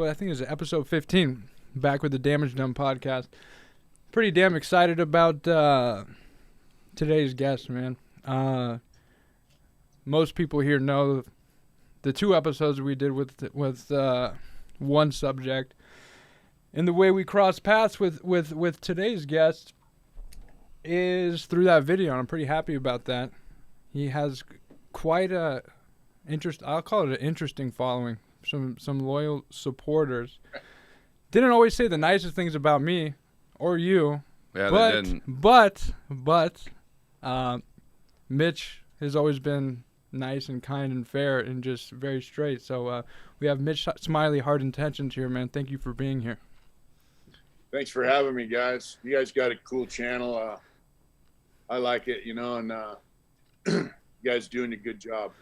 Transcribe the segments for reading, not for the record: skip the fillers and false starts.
well, I think it's episode 15, back with the Damage Done podcast. Pretty damn excited about today's guest, man. Most people here know the 2 episodes we did with one subject, and the way we cross paths with today's guest is through that video, and I'm pretty happy about that. He has quite a I'll call it an interesting following. Some loyal supporters. Didn't always say the nicest things about me or you. Yeah, but, they didn't. But Mitch has always been nice and kind and fair and just very straight. So we have Mitch Smiley, Hard Intentions here, man. Thank you for being here. Thanks for having me, guys. You guys got a cool channel. I like it, and you guys doing a good job.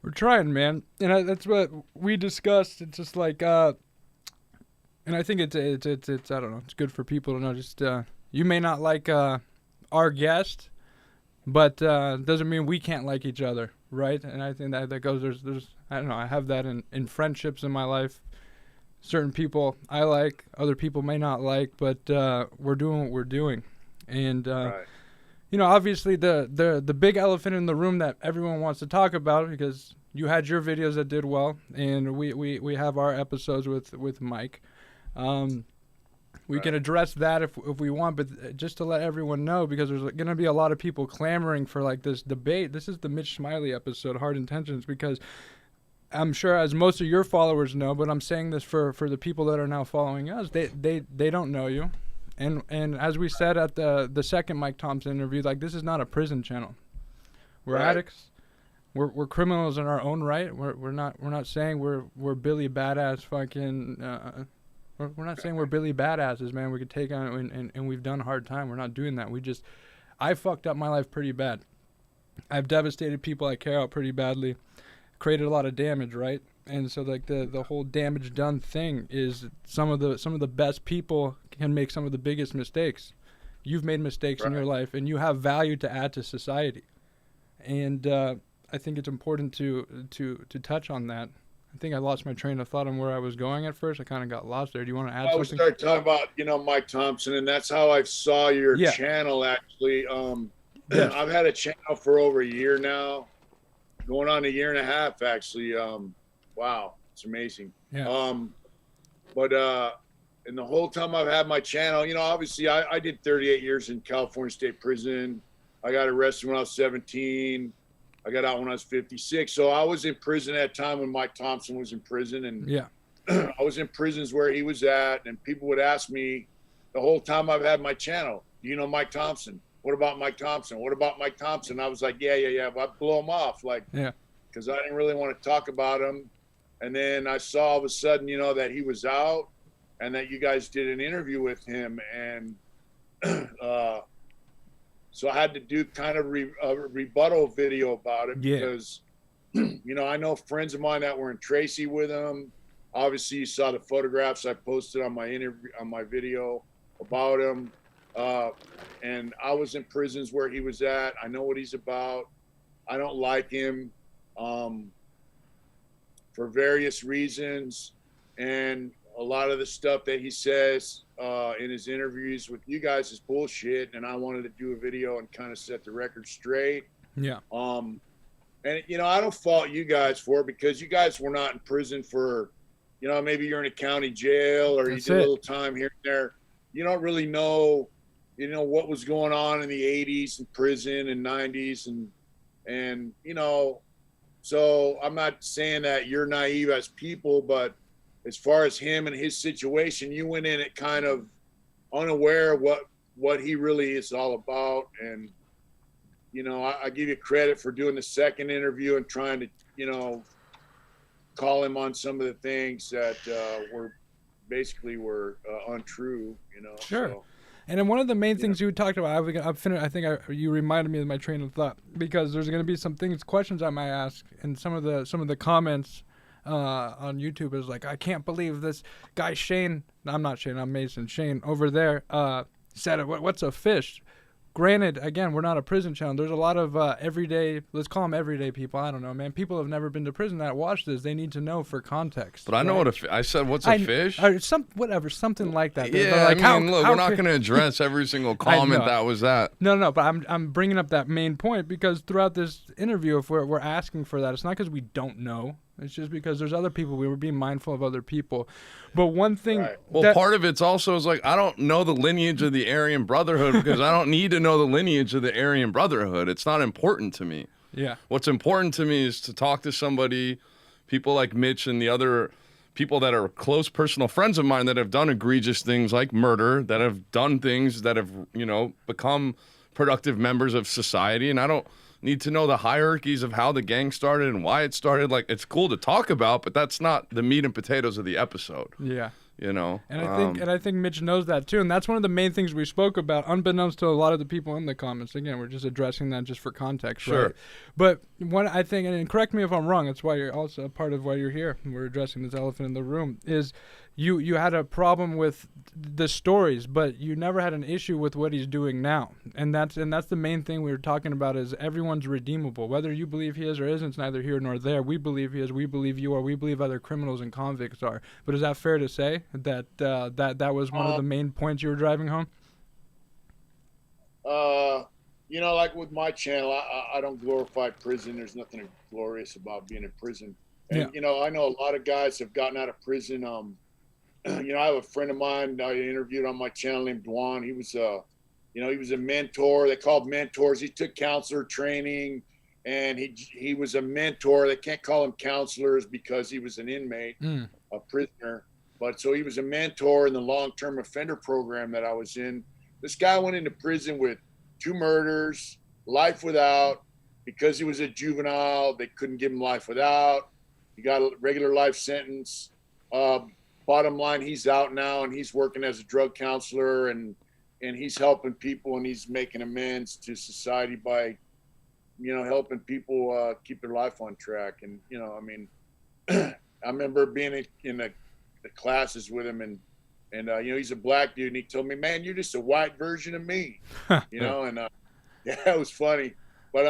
We're trying, man, and that's what we discussed. It's just like, and I think it's I don't know. It's good for people to know. Just you may not like our guest, but doesn't mean we can't like each other, right? And I think that goes. There's I don't know. I have that in friendships in my life. Certain people I like, other people may not like, but we're doing what we're doing, and. Right. Obviously the big elephant in the room that everyone wants to talk about, because you had your videos that did well, and we have our episodes with Mike. We can address that if we want, but just to let everyone know, because there's going to be a lot of people clamoring for like this debate. This is the Mitch Smiley episode, Hard Intentions, because I'm sure, as most of your followers know, but I'm saying this for the people that are now following us, they don't know you. And as we said at the second Mike Thompson interview, like, this is not a prison channel. We're addicts. We're criminals in our own right. We're not saying we're Billy Badass fucking. We're not saying we're Billy Badasses, man. We could take on and we've done a hard time. We're not doing that. I fucked up my life pretty bad. I've devastated people I care about pretty badly. Created a lot of damage, right? And so like the whole damage done thing is some of the best people can make some of the biggest mistakes. You've made mistakes in your life, and you have value to add to society. And I think it's important to touch on that. I think I lost my train of thought on where I was going at first. I kind of got lost there. Do you want to add something? I start talking about Mike Thompson, and that's how I saw your channel actually. I've had a channel for over a year now, going on a year and a half actually. Wow, it's amazing. Yeah. But and the whole time I've had my channel, obviously I did 38 years in California State Prison. I got arrested when I was 17. I got out when I was 56. So I was in prison at that time when Mike Thompson was in prison, and I was in prisons where he was at, and people would ask me the whole time I've had my channel, do you know Mike Thompson? What about Mike Thompson? What about Mike Thompson? I was like, yeah. But I'd blow him off, because I didn't really want to talk about him. And then I saw all of a sudden, that he was out and that you guys did an interview with him. And so I had to do kind of a rebuttal video about it because, I know friends of mine that were in Tracy with him. Obviously, you saw the photographs I posted on my video about him. And I was in prisons where he was at. I know what he's about. I don't like him. For various reasons, and a lot of the stuff that he says in his interviews with you guys is bullshit, and I wanted to do a video and kind of set the record straight. Yeah. And I don't fault you guys for it, because you guys were not in prison for, maybe you're in a county jail or you did a little time here and there. You don't really know, what was going on in the 80s in prison and 90s and so I'm not saying that you're naive as people, but as far as him and his situation, you went in it kind of unaware of what he really is all about. And, I give you credit for doing the second interview and trying to, call him on some of the things that were untrue, Sure. So. And then one of the main things you talked about, you reminded me of my train of thought, because there's going to be some questions I might ask, and some of the comments on YouTube is like, I can't believe this guy Shane. I'm not Shane. I'm Mason. Shane over there said, "What's a fish?" granted, again, we're not a prison channel. There's a lot of everyday, let's call them everyday people. I don't know, man. People have never been to prison that watch this. They need to know for context. But I know what I said. What's a fish? Something like that. Yeah, like, I mean, look, we're not going to address every single comment that was that. No, but I'm bringing up that main point because throughout this interview, if we're asking for that, it's not because we don't know. It's just because there's other people. We were being mindful of other people. But one thing... Right. Well, part of it's also is like, I don't know the lineage of the Aryan Brotherhood because I don't need to know the lineage of the Aryan Brotherhood. It's not important to me. Yeah. What's important to me is to talk to somebody, people like Mitch and the other people that are close personal friends of mine that have done egregious things like murder, that have done things that have, become productive members of society. And I don't need to know the hierarchies of how the gang started and why it started. Like, it's cool to talk about, but that's not the meat and potatoes of the episode. Yeah. And I think Mitch knows that too, and that's one of the main things we spoke about, unbeknownst to a lot of the people in the comments. Again, we're just addressing that just for context, sure. Right? But I think, and correct me if I'm wrong, that's why you're also a part of why you're here. We're addressing this elephant in the room. Is you had a problem with the stories, but you never had an issue with what he's doing now, and that's the main thing we were talking about. Is everyone's redeemable, whether you believe he is or isn't. It's neither here nor there. We believe he is. We believe you are. We believe other criminals and convicts are. But is that fair to say that that was one of the main points you were driving home? Like with my channel, I don't glorify prison. There's nothing glorious about being in prison. And, I know a lot of guys have gotten out of prison. I have a friend of mine I interviewed on my channel named Dwan. He was he was a mentor. They called mentors. He took counselor training, and he was a mentor. They can't call him counselors because he was an inmate, a prisoner. But so he was a mentor in the long-term offender program that I was in. This guy went into prison with 2 murders, life without, because he was a juvenile. They couldn't give him life without. He got a regular life sentence. Bottom line, he's out now and he's working as a drug counselor and he's helping people and he's making amends to society by, helping people keep their life on track. And, I remember being in the classes with him and he's a black dude and he told me, man, you're just a white version of me, and it was funny. But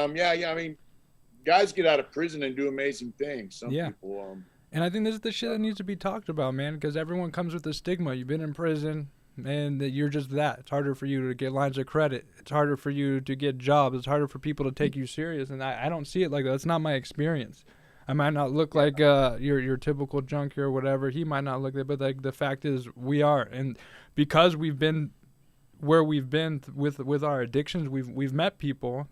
guys get out of prison and do amazing things. Some people. And I think this is the shit that needs to be talked about, man, because everyone comes with the stigma. You've been in prison, and that you're just that. It's harder for you to get lines of credit. It's harder for you to get jobs. It's harder for people to take you serious, and I don't see it like that. That's not my experience. I might not look like your typical junkie or whatever. He might not look like, but like the fact is, we are, and because we've been where we've been with our addictions, we've met people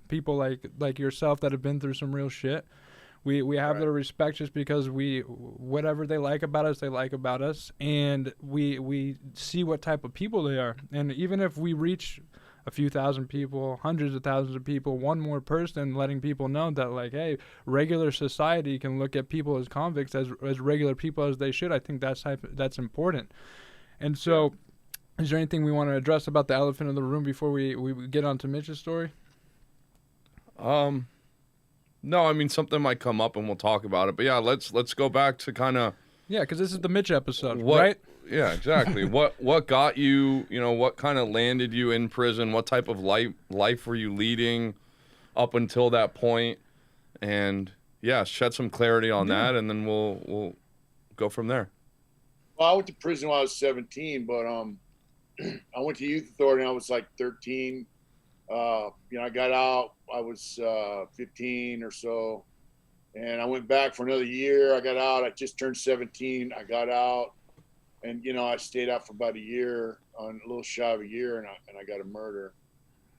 like yourself that have been through some real shit. We have their respect just because whatever they like about us, and we see what type of people they are. And even if we reach a few thousand people, hundreds of thousands of people, one more person letting people know that, like, hey, regular society can look at people as convicts as regular people as they should. I think that's important. And so, is there anything we want to address about the elephant in the room before we get on to Mitch's story? No, I mean, something might come up and we'll talk about it. But yeah, let's go back to kind of... Yeah, because this is the Mitch episode, right? Yeah, exactly. What got you, what kind of landed you in prison? What type of life were you leading up until that point? And yeah, shed some clarity on that, and then we'll go from there. Well, I went to prison when I was 17, but I went to youth authority when I was like 13. I got out, I was 15 or so, and I went back for another year. I got out, I just turned 17. I got out, and I stayed out for about a year, a little shy of a year, and I got a murder.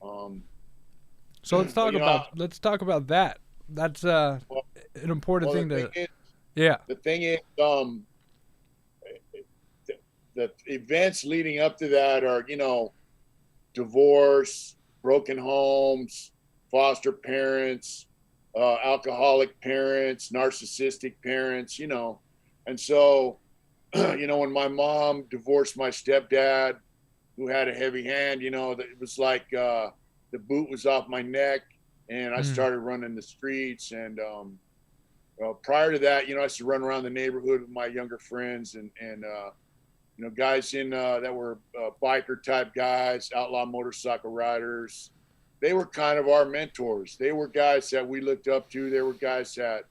So let's talk about that. That's an important thing to. The thing is, the events leading up to that are, divorce, broken homes, foster parents, alcoholic parents, narcissistic parents, And so, when my mom divorced my stepdad, who had a heavy hand, it was like the boot was off my neck, and I started running the streets. And prior to that, I used to run around the neighborhood with my younger friends and guys in that were biker type guys, outlaw motorcycle riders. they were kind of our mentors. They were guys that we looked up to. They were guys that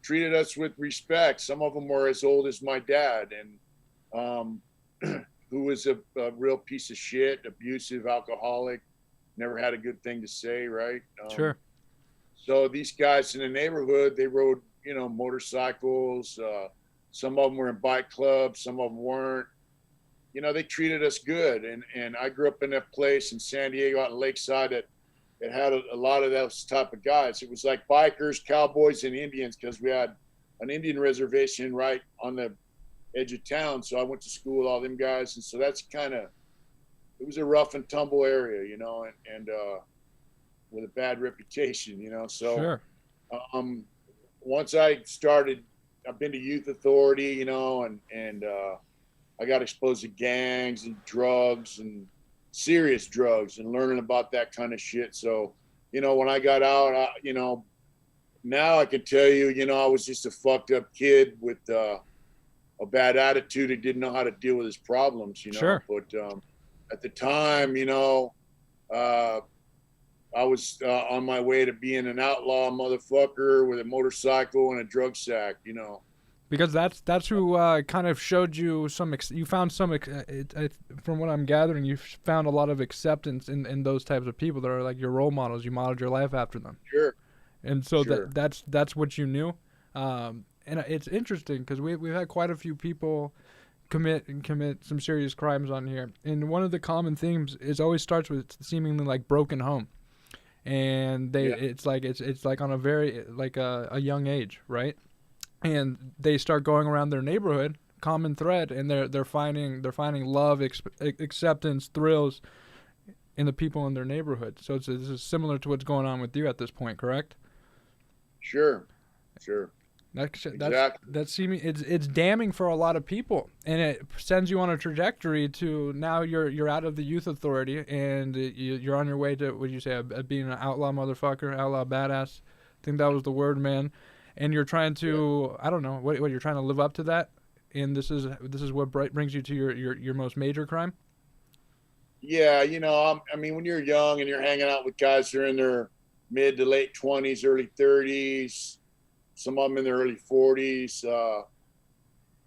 treated us with respect. Some of them were as old as my dad, and who was a real piece of shit, abusive, alcoholic, never had a good thing to say, right? Sure. So these guys in the neighborhood, they rode, motorcycles. Some of them were in bike clubs. Some of them weren't. They treated us good. And I grew up in a place in San Diego out in Lakeside that it had a lot of those type of guys. It was like bikers, cowboys, and Indians, because we had an Indian reservation right on the edge of town. So I went to school with all them guys. And so that's it was a rough and tumble area, and with a bad reputation, So Sure. Once I started, I've been to youth authority, and I got exposed to gangs and drugs and serious drugs and learning about that kind of shit. So, when I got out, now I can tell you, I was just a fucked up kid with a bad attitude and didn't know how to deal with his problems, Sure. But at the time, I was on my way to being an outlaw motherfucker with a motorcycle and a drug sack, Because that's who kind of showed you you found some, from what I'm gathering, you found a lot of acceptance in those types of people that are like your role models. You modeled your life after them. Sure. And so Sure. that's what you knew. And it's interesting because we've had quite a few people commit some serious crimes on here. And one of the common themes is always starts with seemingly like broken home. And it's like on a very like a young age, right? And they start going around their neighborhood, common thread, and they're finding love, acceptance, thrills in the people in their neighborhood. So this is similar to what's going on with you at this point, correct? Sure. That's seeming it's damning for a lot of people, and it sends you on a trajectory to now you're out of the youth authority and you're on your way to, what you say, being an outlaw motherfucker, outlaw badass. I think that was the word, man. And you're trying to, I don't know, what you're trying to live up to that, and this is what brings you to your most major crime. Yeah, I mean, when you're young and you're hanging out with guys who are in their mid to late 20s, early 30s, some of them in their early 40s,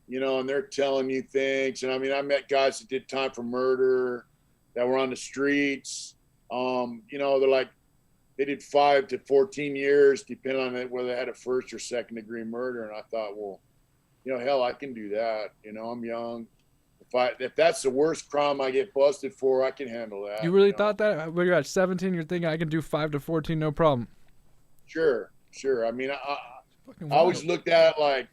and they're telling you things. And I mean, I met guys that did time for murder that were on the streets. They're like, they did 5 to 14 years, depending on whether they had a first or second degree murder. And I thought, well, hell, I can do that. I'm young. If that's the worst crime I get busted for, I can handle that. You really thought that? When you're at 17, you're thinking I can do 5 to 14, no problem. Sure. I mean, I always looked at it like,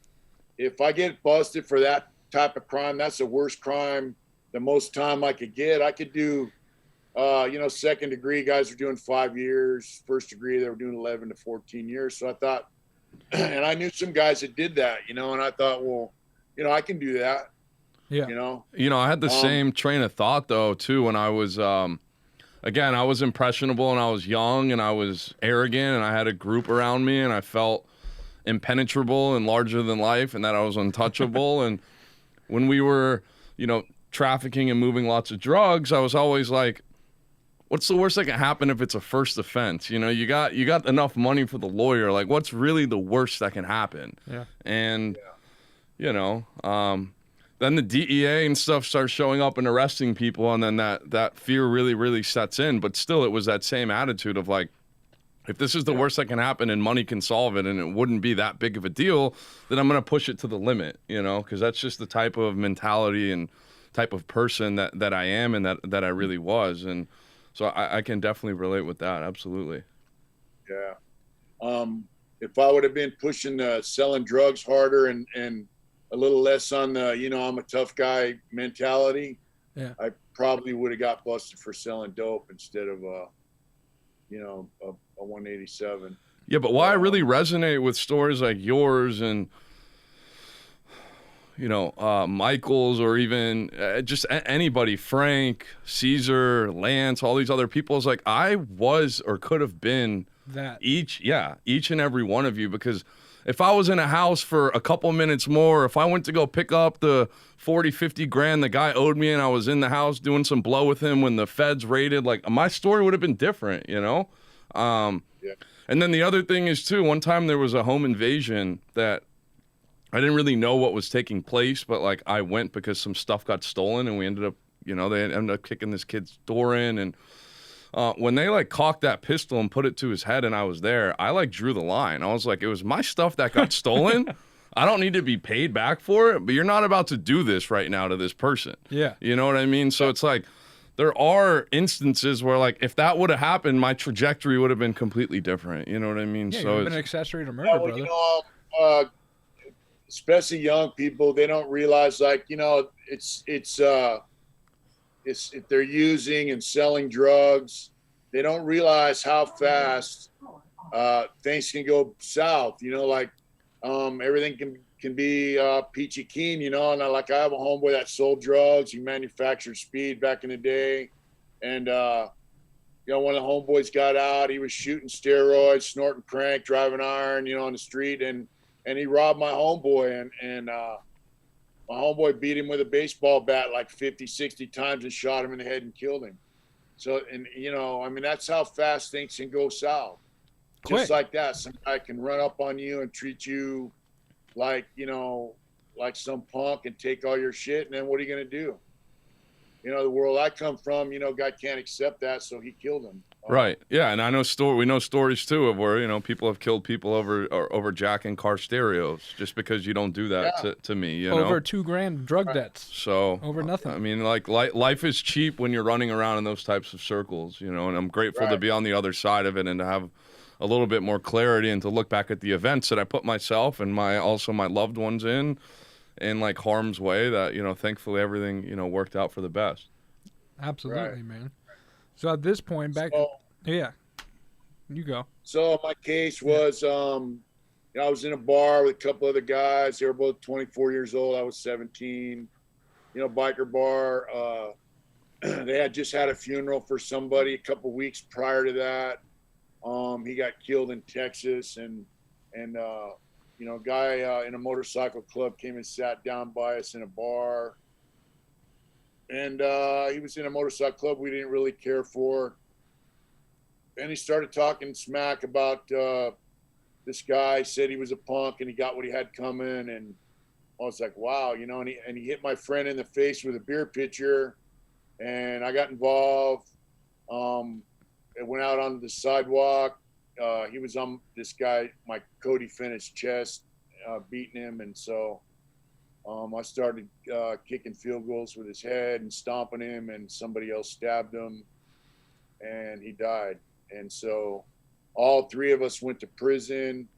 if I get busted for that type of crime, that's the worst crime, the most time I could get. I could do, second degree guys are doing 5 years. First degree, they were doing 11 to 14 years. So I thought, and I knew some guys that did that, and I thought, well, I can do that. Yeah. I had the same train of thought though too when I was again, I was impressionable and I was young and I was arrogant and I had a group around me and I felt impenetrable and larger than life and that I was untouchable. And when we were, trafficking and moving lots of drugs, I was always like, what's the worst that can happen if it's a first offense? You got enough money for the lawyer. Like, what's really the worst that can happen? Yeah. And, then the DEA and stuff starts showing up and arresting people, and then that fear really, really sets in. But still, it was that same attitude of like, if this is the worst that can happen and money can solve it and it wouldn't be that big of a deal, then I'm going to push it to the limit, because that's just the type of mentality and type of person that I am and that I really was. And so I can definitely relate with that. Absolutely. Yeah. If I would have been pushing selling drugs harder and a little less on the, I'm a tough guy mentality, yeah, I probably would have got busted for selling dope instead of, a 187. Yeah, but why I really resonate with stories like yours and, Michael's or even just anybody, Frank, Caesar, Lance, all these other people, is like I was or could have been that each and every one of you, because if I was in a house for a couple minutes more, if I went to go pick up the 40, 50 grand the guy owed me and I was in the house doing some blow with him when the feds raided, like my story would have been different, you know? Yeah. And then the other thing is too, one time there was a home invasion that I didn't really know what was taking place, but like I went because some stuff got stolen and we ended up, you know, they ended up kicking this kid's door in. And when they like cocked that pistol and put it to his head and I was there, I like drew the line. I was like, it was my stuff that got stolen. I don't need to be paid back for it, but you're not about to do this right now to this person. Yeah. You know what I mean? So it's like, there are instances where like, if that would have happened, my trajectory would have been completely different. You know what I mean? Yeah, So you've been an accessory to murder, brother. You know, especially young people, they don't realize, like, you know, it's if they're using and selling drugs, they don't realize how fast things can go south. You know, like everything can be peachy keen. You know, and like I have a homeboy that sold drugs. He manufactured speed back in the day, and you know, when the homeboys got out, he was shooting steroids, snorting crank, driving iron, you know, on the street, and he robbed my homeboy, and my homeboy beat him with a baseball bat like 50, 60 times and shot him in the head and killed him. So, and you know, I mean, that's how fast things can go south. Quick. Just like that, some guy can run up on you and treat you like, you know, like some punk and take all your shit, and then what are you gonna do? You know, the world I come from, you know, guy can't accept that, so he killed him. Right. Yeah, and I know we know stories too of where, you know, people have killed people over jacking car stereos just because you don't do that to me, you know. Over $2,000 drug debts. So over nothing. I mean, like life is cheap when you're running around in those types of circles, you know, and I'm grateful to be on the other side of it and to have a little bit more clarity and to look back at the events that I put myself and my loved ones in like harm's way, that, you know, thankfully everything, you know, worked out for the best. Absolutely, man. So at this point, yeah, you go. So my case was, you know, I was in a bar with a couple other guys. They were both 24 years old. I was 17. You know, biker bar. They had just had a funeral for somebody a couple weeks prior to that. He got killed in Texas, and you know, a guy in a motorcycle club came and sat down by us in a bar. And he was in a motorcycle club we didn't really care for. And he started talking smack about this guy, said he was a punk and he got what he had coming. And I was like, wow, you know, and he hit my friend in the face with a beer pitcher. And I got involved. It went out on the sidewalk. He was on this guy, my co-defendant's chest, beating him. And so I started kicking field goals with his head and stomping him, and somebody else stabbed him, and he died. And so all three of us went to prison.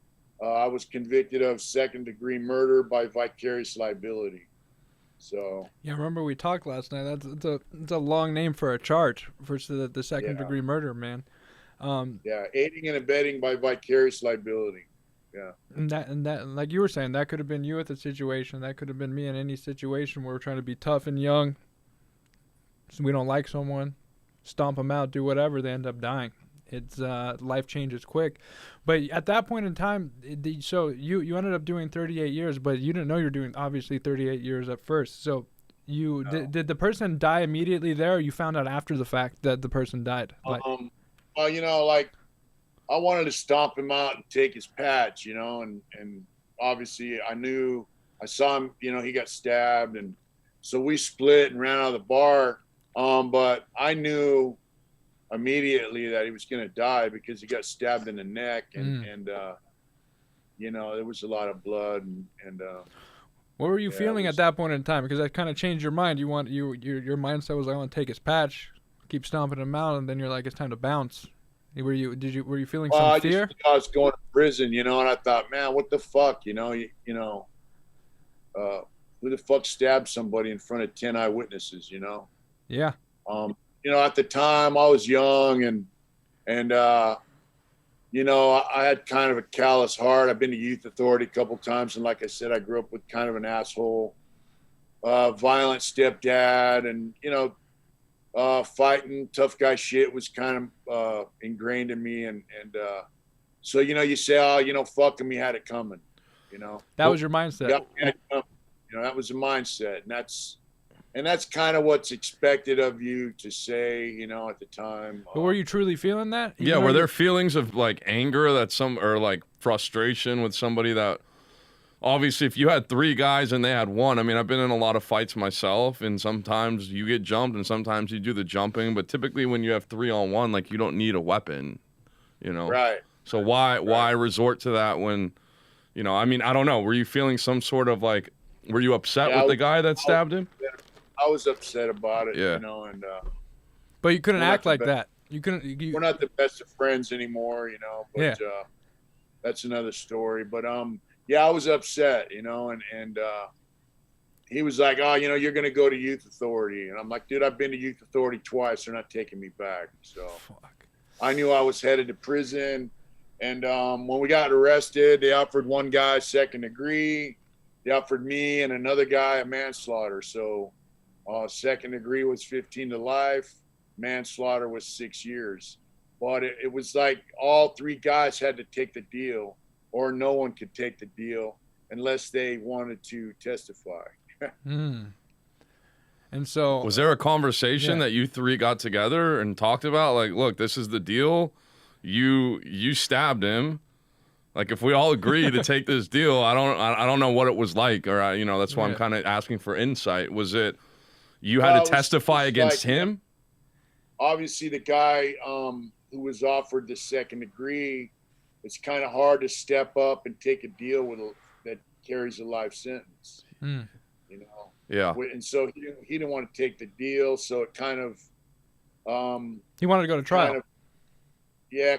I was convicted of second-degree murder by vicarious liability. So yeah, remember we talked last night. It's a long name for a charge for the second-degree murder, man. Yeah, aiding and abetting by vicarious liability. Yeah. And that, like you were saying, that could have been you at the situation. That could have been me in any situation where we're trying to be tough and young. So we don't like someone, stomp them out, do whatever, they end up dying. It's life changes quick. But at that point in time, so you ended up doing 38 years, but you didn't know you were doing obviously 38 years at first. So did the person die immediately there, or you found out after the fact that the person died? Well, you know, like, I wanted to stomp him out and take his patch, you know, and obviously I saw him, you know, he got stabbed, and so we split and ran out of the bar. But I knew immediately that he was going to die because he got stabbed in the neck, and you know, there was a lot of blood, and what were you feeling at that point in time? Because that kind of changed your mind. Your mindset was, I want to take his patch, keep stomping him out, and then you're like, it's time to bounce. Were you feeling some fear? I was going to prison, you know, and I thought, man, what the fuck, you know, who the fuck stabbed somebody in front of 10 eyewitnesses, you know? Yeah. You know, at the time I was young, and you know, I had kind of a callous heart. I've been to youth authority a couple times, and like I said, I grew up with kind of an asshole, violent stepdad, and you know. Fighting tough guy shit was kind of ingrained in me, and so, you know, you say, oh, you know, fuck him, he had it coming. You know, That was your mindset. You know, that was the mindset, and that's kind of what's expected of you to say, you know, at the time. But were you truly feeling that? Yeah, were there feelings of like anger or like frustration with somebody that obviously if you had 3 guys and they had 1, I mean, I've been in a lot of fights myself, and sometimes you get jumped and sometimes you do the jumping, but typically when you have 3-on-1, like you don't need a weapon, you know? Right. So why resort to that when, you know, I mean, I don't know. Were you feeling some sort of like, were you upset with the guy that stabbed him? I was upset about it, Yeah. you know, and but you couldn't act like that. You couldn't. We're not the best of friends anymore, you know. But yeah. That's another story. But yeah, I was upset, you know, and he was like, "Oh, you know, you're gonna go to youth authority," and I'm like, "Dude, I've been to youth authority twice. They're not taking me back." So I knew I was headed to prison. And when we got arrested, they offered one guy 2nd degree. They offered me and another guy a manslaughter. So 2nd degree was 15 to life. Manslaughter was 6 years. But it was like all 3 guys had to take the deal, or no one could take the deal unless they wanted to testify. And so was there a conversation that you 3 got together and talked about? Like, look, this is the deal. You stabbed him. Like, if we all agree to take this deal, I don't know what it was like, or you know, that's why I'm kind of asking for insight. Was it you had to testify against him? Obviously, the guy who was offered the 2nd degree, it's kind of hard to step up and take a deal that carries a life sentence. You know. Yeah. And so he didn't want to take the deal, so it kind of he wanted to go to trial.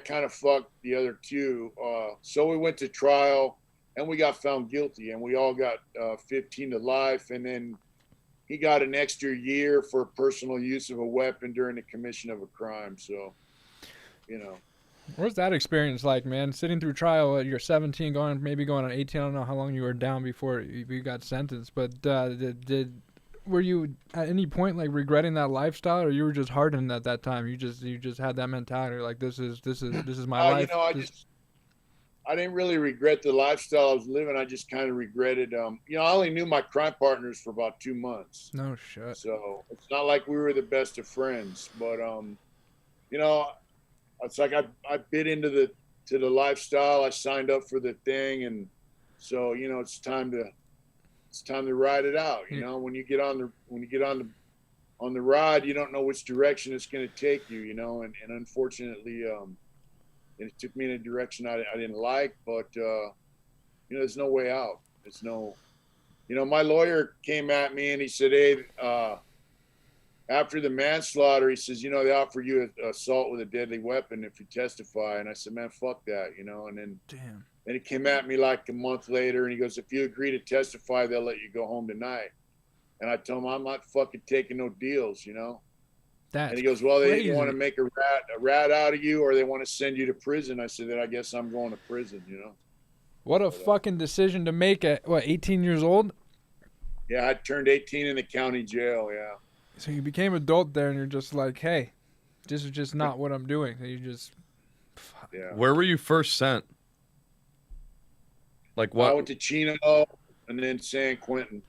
Kind of fucked the other 2. So we went to trial, and we got found guilty, and we all got 15 to life, and then he got an extra year for personal use of a weapon during the commission of a crime. So, you know. What's that experience like, man? Sitting through trial at you're 17, maybe going on 18. I don't know how long you were down before you got sentenced, but were you at any point like regretting that lifestyle, or you were just hardened at that time? You just had that mentality, like this is my life. You know, I didn't really regret the lifestyle I was living. I just kind of regretted, you know, I only knew my crime partners for about 2 months. No shit. So it's not like we were the best of friends, but you know, it's like I bit into the lifestyle. I signed up for the thing, and so you know, it's time to ride it out. You know, when you get on the ride, you don't know which direction it's going to take you. You know, and unfortunately, it took me in a direction I didn't like. But you know, there's no way out. There's no, you know, my lawyer came at me and he said, "Hey, after the manslaughter," he says, "you know, they offer you assault with a deadly weapon if you testify." And I said, "Man, fuck that," you know. And then Then he came at me like a month later, and he goes, "If you agree to testify, they'll let you go home tonight." And I told him, "I'm not fucking taking no deals, you know." And he goes, "Well, they want to make a rat out of you, or they want to send you to prison." I said, "Then I guess I'm going to prison," you know. What a fucking decision to make at 18 years old? Yeah, I turned 18 in the county jail. Yeah. So you became adult there, and you're just like, "Hey, this is just not what I'm doing." And you just. Yeah. Where were you first sent? Like what? I went to Chino and then San Quentin.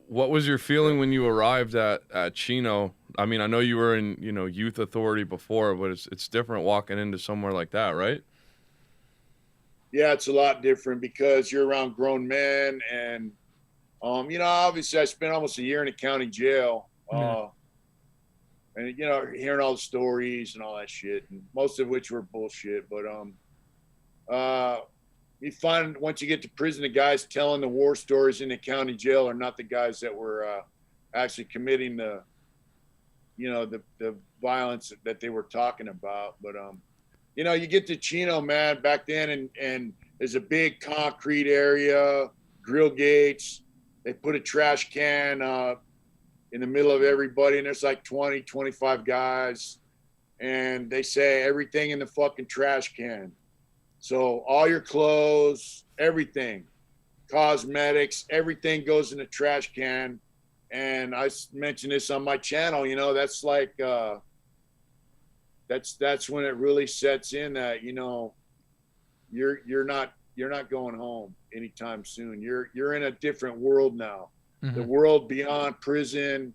What was your feeling when you arrived at Chino? I mean, I know you were in, you know, youth authority before, but it's different walking into somewhere like that, right? Yeah, it's a lot different because you're around grown men, and you know, obviously I spent almost a year in a county jail. And you know, hearing all the stories and all that shit, and most of which were bullshit, but you find once you get to prison, the guys telling the war stories in the county jail are not the guys that were actually committing the, you know, the violence that they were talking about. But you know, you get to Chino, man, back then, and there's a big concrete area, grill gates. They put a trash can in the middle of everybody, and there's like 20, 25 guys, and they say everything in the fucking trash can. So all your clothes, everything, cosmetics, everything goes in the trash can. And I mentioned this on my channel, you know, that's like, that's when it really sets in that, you know, you're not not going home anytime soon. You're in a different world now. Mm-hmm. The world beyond prison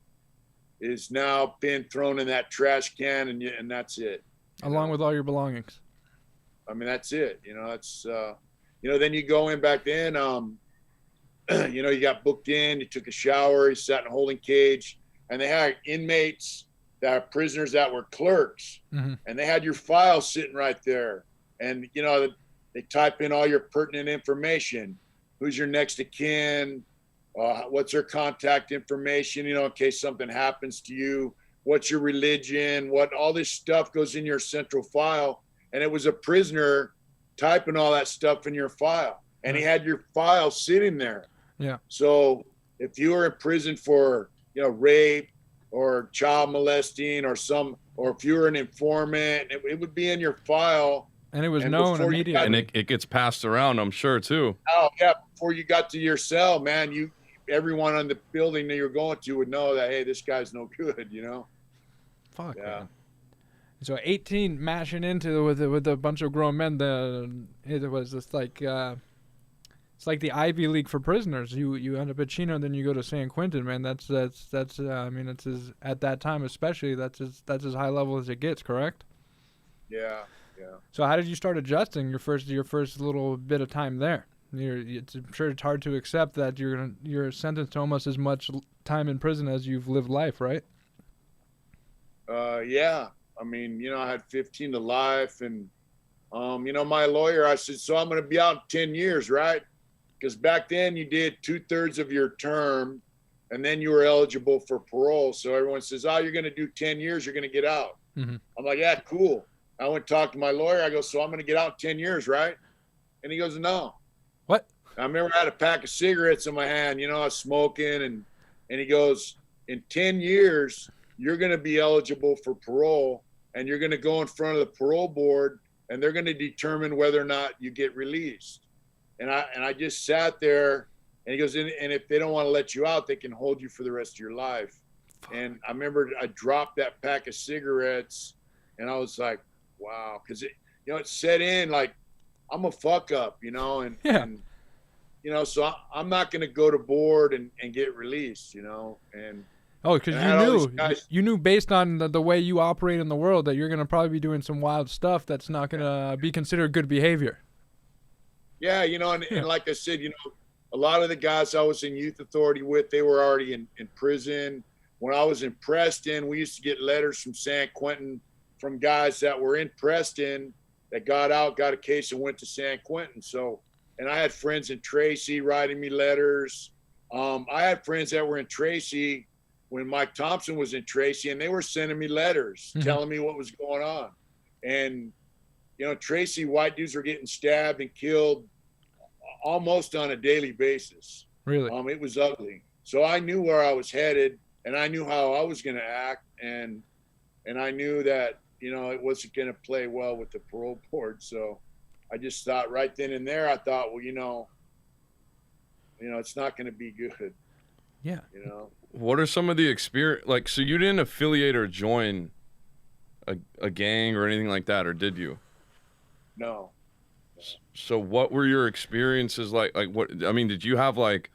is now been thrown in that trash can, and that's it. Along with all your belongings. I mean, that's it. It's then you go in back then. You got booked in. You took a shower. You sat in a holding cage, and they had inmates that are prisoners that were clerks, mm-hmm. and they had your file sitting right there, and they type in all your pertinent information. Who's your next of kin? What's their contact information, in case something happens to you? What's your religion? All this stuff goes in your central file. And it was a prisoner typing all that stuff in your file. And he had your file sitting there. Yeah. So if you were in prison for, rape or child molesting or if you were an informant, it would be in your file. And it was known immediately. And it gets passed around, I'm sure, too. Oh, yeah. Before you got to your cell, man, everyone on the building that you're going to would know that, hey, this guy's no good, Fuck. Yeah. Man. So 18 mashing into with a bunch of grown men. It was just like it's like the Ivy League for prisoners. You end up at Chino, and then you go to San Quentin, man. That's I mean, it's at that time especially that's as high level as it gets, correct? Yeah. So how did you start adjusting your first little bit of time there? I'm sure it's hard to accept that you're sentenced to almost as much time in prison as you've lived life, right? Yeah. I mean, I had 15 to life, and my lawyer, I said, so I'm going to be out in 10 years, right? Because back then you did 2/3 of your term, and then you were eligible for parole. So everyone says, oh, you're going to do 10 years, you're going to get out. Mm-hmm. I'm like, yeah, cool. I went to talk to my lawyer. I go, so I'm going to get out in 10 years, right? And he goes, no. What? I remember I had a pack of cigarettes in my hand, I was smoking, and he goes, in 10 years, you're going to be eligible for parole, and you're going to go in front of the parole board, and they're going to determine whether or not you get released. And I just sat there, and he goes, and if they don't want to let you out, they can hold you for the rest of your life. And I remember I dropped that pack of cigarettes, and I was like, wow, because it set in like, I'm a fuck up, and yeah. And, so I'm not going to go to board and get released, and. Oh, because you knew based on the way you operate in the world that you're going to probably be doing some wild stuff that's not going to be considered good behavior. Yeah, and like I said, a lot of the guys I was in youth authority with, they were already in prison. When I was in Preston, we used to get letters from San Quentin from guys that were in Preston that got out, got a case, and went to San Quentin. So, and I had friends in Tracy writing me letters. I had friends that were in Tracy when Mike Thompson was in Tracy, and they were sending me letters telling me what was going on. And, Tracy, white dudes were getting stabbed and killed almost on a daily basis. Really? It was ugly. So I knew where I was headed, and I knew how I was going to act. And I knew that, it wasn't going to play well with the parole board. So I just thought right then and there, I thought, well, it's not going to be good. Yeah. What are some of the experience? Like, so you didn't affiliate or join a gang or anything like that, or did you? No. So what were your experiences like? Like, what? I mean, did you have like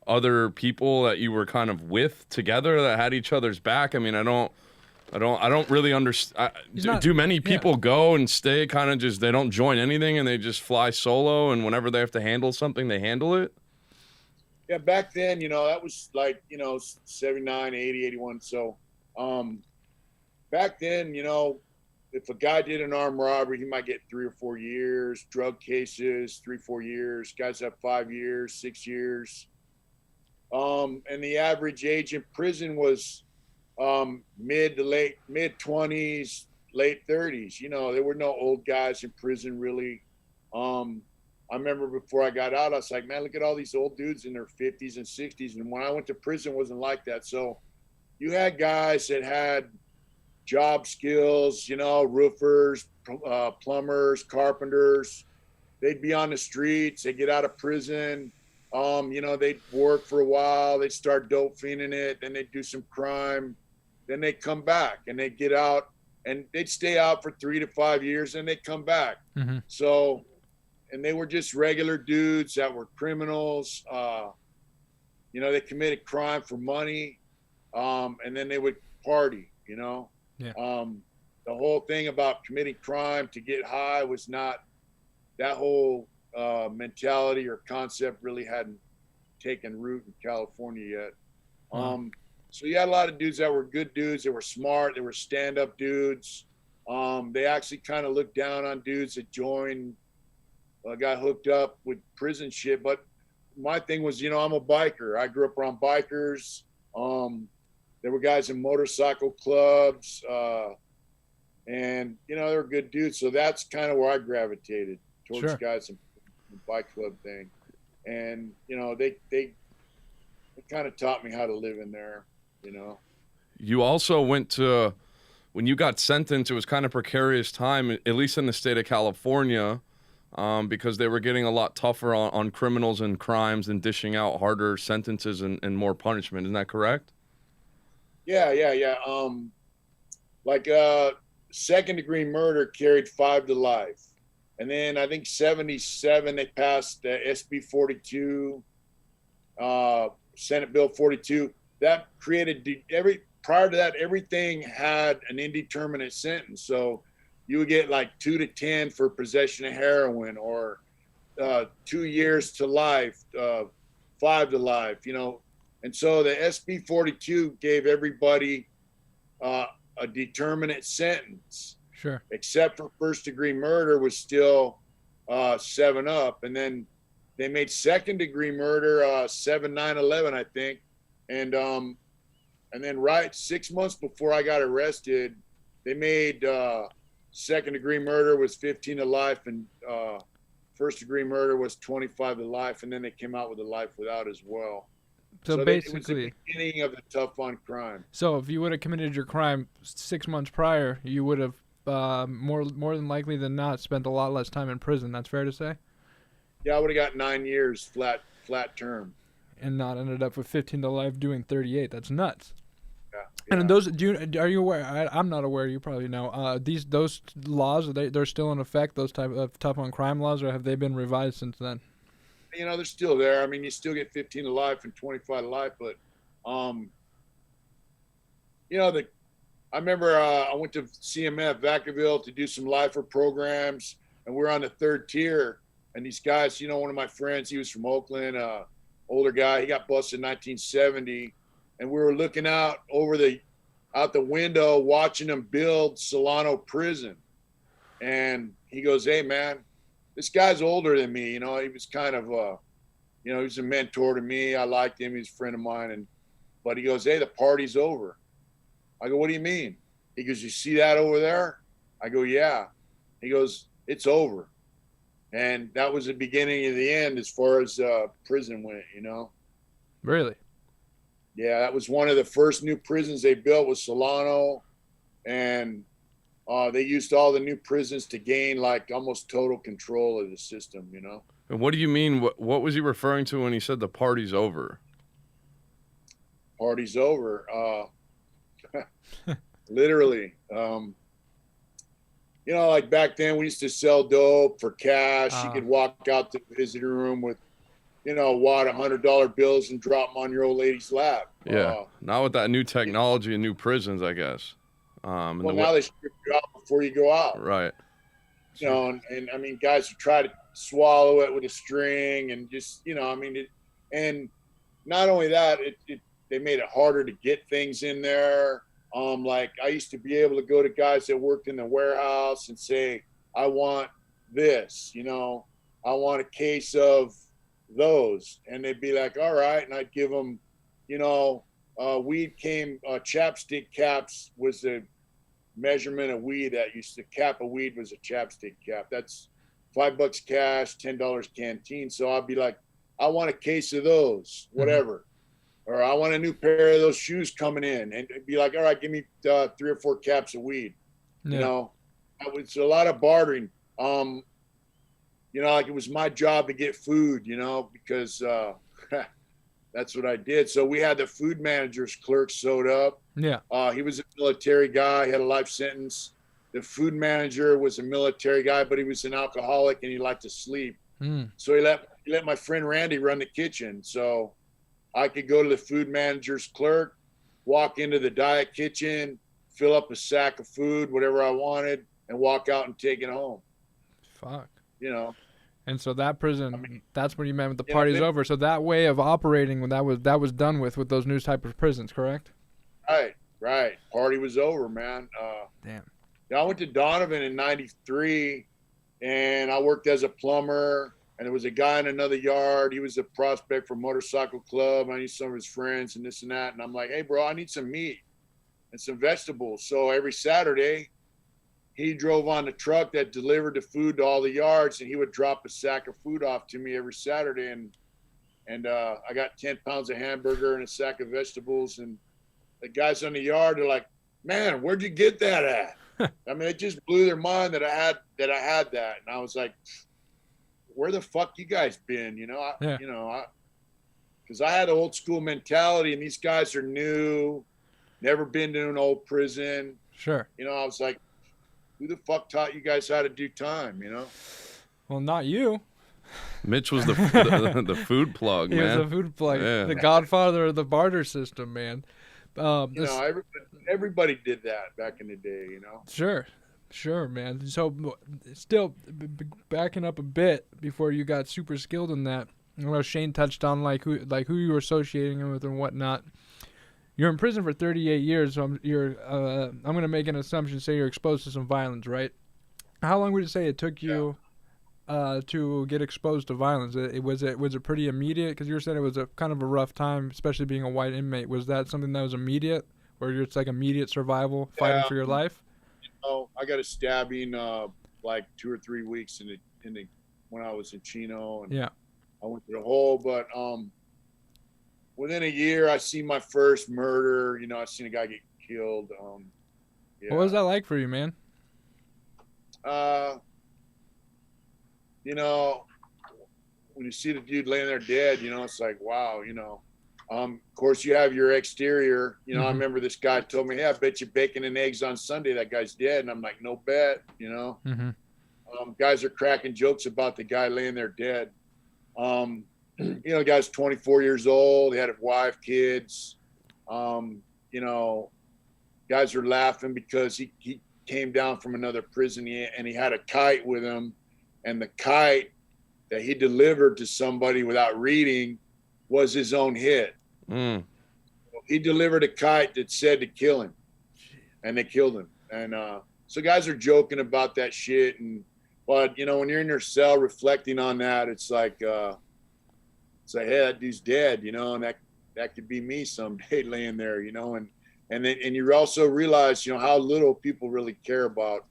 other people that you were kind of with together that had each other's back? I mean, I don't really understand. Do many people go and stay kind of just, they don't join anything and they just fly solo, and whenever they have to handle something, they handle it? Yeah, back then, that was like, 79, 80, 81. So back then, if a guy did an armed robbery, he might get 3 or 4 years. Drug cases, 3, 4 years. Guys have 5 years, 6 years. And the average age in prison was mid 20s, late 30s. There were no old guys in prison really. I remember before I got out, I was like, man, look at all these old dudes in their 50s and 60s. And when I went to prison, it wasn't like that. So you had guys that had job skills, roofers, plumbers, carpenters. They'd be on the streets. They'd get out of prison. They'd work for a while. They'd start dope fiending it. Then they'd do some crime. Then they'd come back and they'd get out, and they'd stay out for 3 to 5 years and they'd come back. Mm-hmm. So, they were just regular dudes that were criminals. You know, they committed crime for money, and then they would party. You know, Yeah. The whole thing about committing crime to get high was not that whole mentality or concept really hadn't taken root in California yet. So you had a lot of dudes that were good dudes. They were smart. They were stand-up dudes. They actually kind of looked down on dudes that joined, got hooked up with prison shit. But my thing was, you know, I'm a biker. I grew up around bikers. There were guys in motorcycle clubs, and you know, they were good dudes. So that's kind of where I gravitated towards guys in the bike club thing. And you know, they kind of taught me how to live in there. You know. You also went to, when you got sentenced, it was kind of precarious time, at least in the state of California, because they were getting a lot tougher on criminals and crimes and dishing out harder sentences and more punishment. Isn't that correct? Yeah. Like second degree murder carried 5 to life. And then I think 77, they passed SB 42, Senate Bill 42. That created prior to that, everything had an indeterminate sentence. So you would get like 2 to 10 for possession of heroin, or 2 years to life, 5 to life, you know. And so the SB 42 gave everybody a determinate sentence. Sure. Except for first degree murder was still 7 up. And then they made second degree murder 7, 9, 11, I think. And then right 6 months before I got arrested, they made second degree murder was 15 to life, and first degree murder was 25 to life. And then they came out with a life without as well. So basically, it was the beginning of the tough on crime. So if you would have committed your crime 6 months prior, you would have more than likely than not spent a lot less time in prison. That's fair to say. Yeah, I would have got 9 years flat term. And not ended up with 15 to life doing 38. That's nuts. Yeah. And those, are you aware? I'm not aware. You probably know. Those laws, they're still in effect. Those type of tough on crime laws, or have they been revised since then? You know, they're still there. I mean, you still get 15 to life and 25 to life, but you know, I remember I went to CMF Vacaville to do some lifer programs, and we're on the 3rd tier. And these guys, you know, one of my friends, he was from Oakland. Older guy, he got busted in 1970, and we were looking out the window watching them build Solano Prison. And he goes, "Hey man, this guy's older than me, you know, he was kind of you know, he was a mentor to me. I liked him, he's a friend of mine, but he goes, 'Hey, the party's over.' I go, 'What do you mean?' He goes, 'You see that over there?' I go, 'Yeah.' He goes, 'It's over.' And that was the beginning of the end as far as prison went, you know. Really? Yeah, that was one of the first new prisons they built, was Solano, and they used all the new prisons to gain like almost total control of the system, you know. And what do you mean? What was he referring to when he said the party's over? Party's over. Literally. You know, like back then we used to sell dope for cash. You could walk out to the visitor room with, you know, wad of $100 bills and drop them on your old lady's lap. Yeah. Not with that new technology and new prisons, I guess. Well, now they strip you out before you go out. Right. You know, and I mean, guys who try to swallow it with a string and just, you know, I mean, and not only that, they made it harder to get things in there. Like I used to be able to go to guys that worked in the warehouse and say, "I want this, you know, I want a case of those." And they'd be like, "All right." And I'd give them, you know, weed chapstick caps was the measurement of weed that used to cap a weed was a chapstick cap. That's $5 cash, $10 canteen. So I'd be like, "I want a case of those, whatever." Or I want a new pair of those shoes coming in, and it'd be like, "All right, give me 3 or 4 caps of weed." Yeah. You know, it's a lot of bartering. You know, like it was my job to get food, you know, because that's what I did. So we had the food manager's clerk sewed up. Yeah. He was a military guy, he had a life sentence. The food manager was a military guy, but he was an alcoholic and he liked to sleep. So he let my friend Randy run the kitchen. So I could go to the food manager's clerk, walk into the diet kitchen, fill up a sack of food, whatever I wanted, and walk out and take it home. Fuck. You know. And so that prison, I mean, that's when you meant the party's over. So that way of operating, when that was done with those new type of prisons, correct? Right. Party was over, man. Damn. I went to Donovan in '93, and I worked as a plumber. And there was a guy in another yard. He was a prospect for motorcycle club. I knew some of his friends and this and that. And I'm like, hey, bro, I need some meat and some vegetables. So every Saturday, he drove on the truck that delivered the food to all the yards, and he would drop a sack of food off to me every Saturday. And I got 10 pounds of hamburger and a sack of vegetables. And the guys on the yard are like, man, where'd you get that at? I mean, it just blew their mind that I had that. And I was like, where the fuck you guys been? You know, because I had an old school mentality, and these guys are new, never been to an old prison. Sure. You know, I was like, who the fuck taught you guys how to do time? You know. Well, not you. Mitch was the food plug, man. He was the food plug, yeah. The godfather of the barter system, man. Everybody did that back in the day, you know. Sure, man. So, still backing up a bit before you got super skilled in that. I know Shane touched on who you were associating with and whatnot. You're in prison for 38 years, so I'm going to make an assumption, say you're exposed to some violence, right? How long would you say it took you to get exposed to violence? Was it pretty immediate? Because you were saying it was a kind of a rough time, especially being a white inmate. Was that something that was immediate, where it's like immediate survival, fighting for your life? I got a stabbing like 2 or 3 weeks when I was in Chino, and I went to the hole. But within a year, I seen my first murder. You know, I seen a guy get killed. What was that like for you, man? You know, when you see the dude laying there dead, you know, it's like, wow, you know. Of course, you have your exterior. You know, I remember this guy told me, hey, I bet you bacon and eggs on Sunday, that guy's dead. And I'm like, no bet, you know. Guys are cracking jokes about the guy laying there dead. You know, the guy's 24 years old. He had a wife, kids. You know, guys are laughing because he came down from another prison and he had a kite with him. And the kite that he delivered to somebody without reading was his own hit. He delivered a kite that said to kill him, and they killed him. And so guys are joking about that shit. But you know, when you're in your cell reflecting on that, it's like, hey, that dude's dead, you know, and that could be me someday laying there, you know, and you also realize, you know, how little people really care about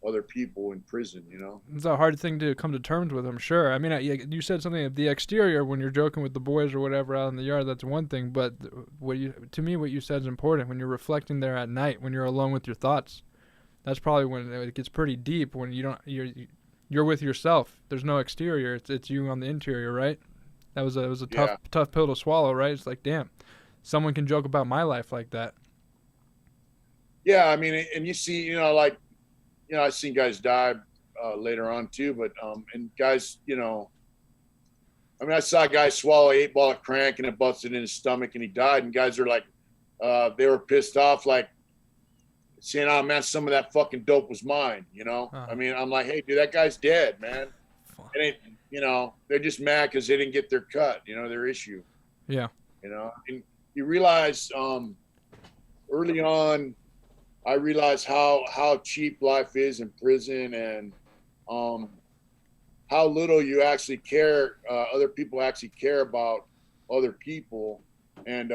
other people in prison, you know. It's a hard thing to come to terms with, I'm sure. I mean, you said something of the exterior when you're joking with the boys or whatever out in the yard. That's one thing, but what you said is important. When you're reflecting there at night, when you're alone with your thoughts, that's probably when it gets pretty deep. When you're with yourself. There's no exterior. It's you on the interior, right? That was a tough pill to swallow, right? It's like, damn, someone can joke about my life like that. Yeah, I mean, and you see, you know, like, you know, I've seen guys die later on too, but and guys, you know, I mean, I saw a guy swallow 8 ball of crank and it busted in his stomach and he died. And guys are like, they were pissed off, like saying, "Oh man, some of that fucking dope was mine." You know, I mean, I'm like, hey, dude, that guy's dead, man. And you know, they're just mad because they didn't get their cut. You know, their issue. Yeah. You know, and you realize early on. I realized how cheap life is in prison and how little you actually care, other people actually care about other people. And,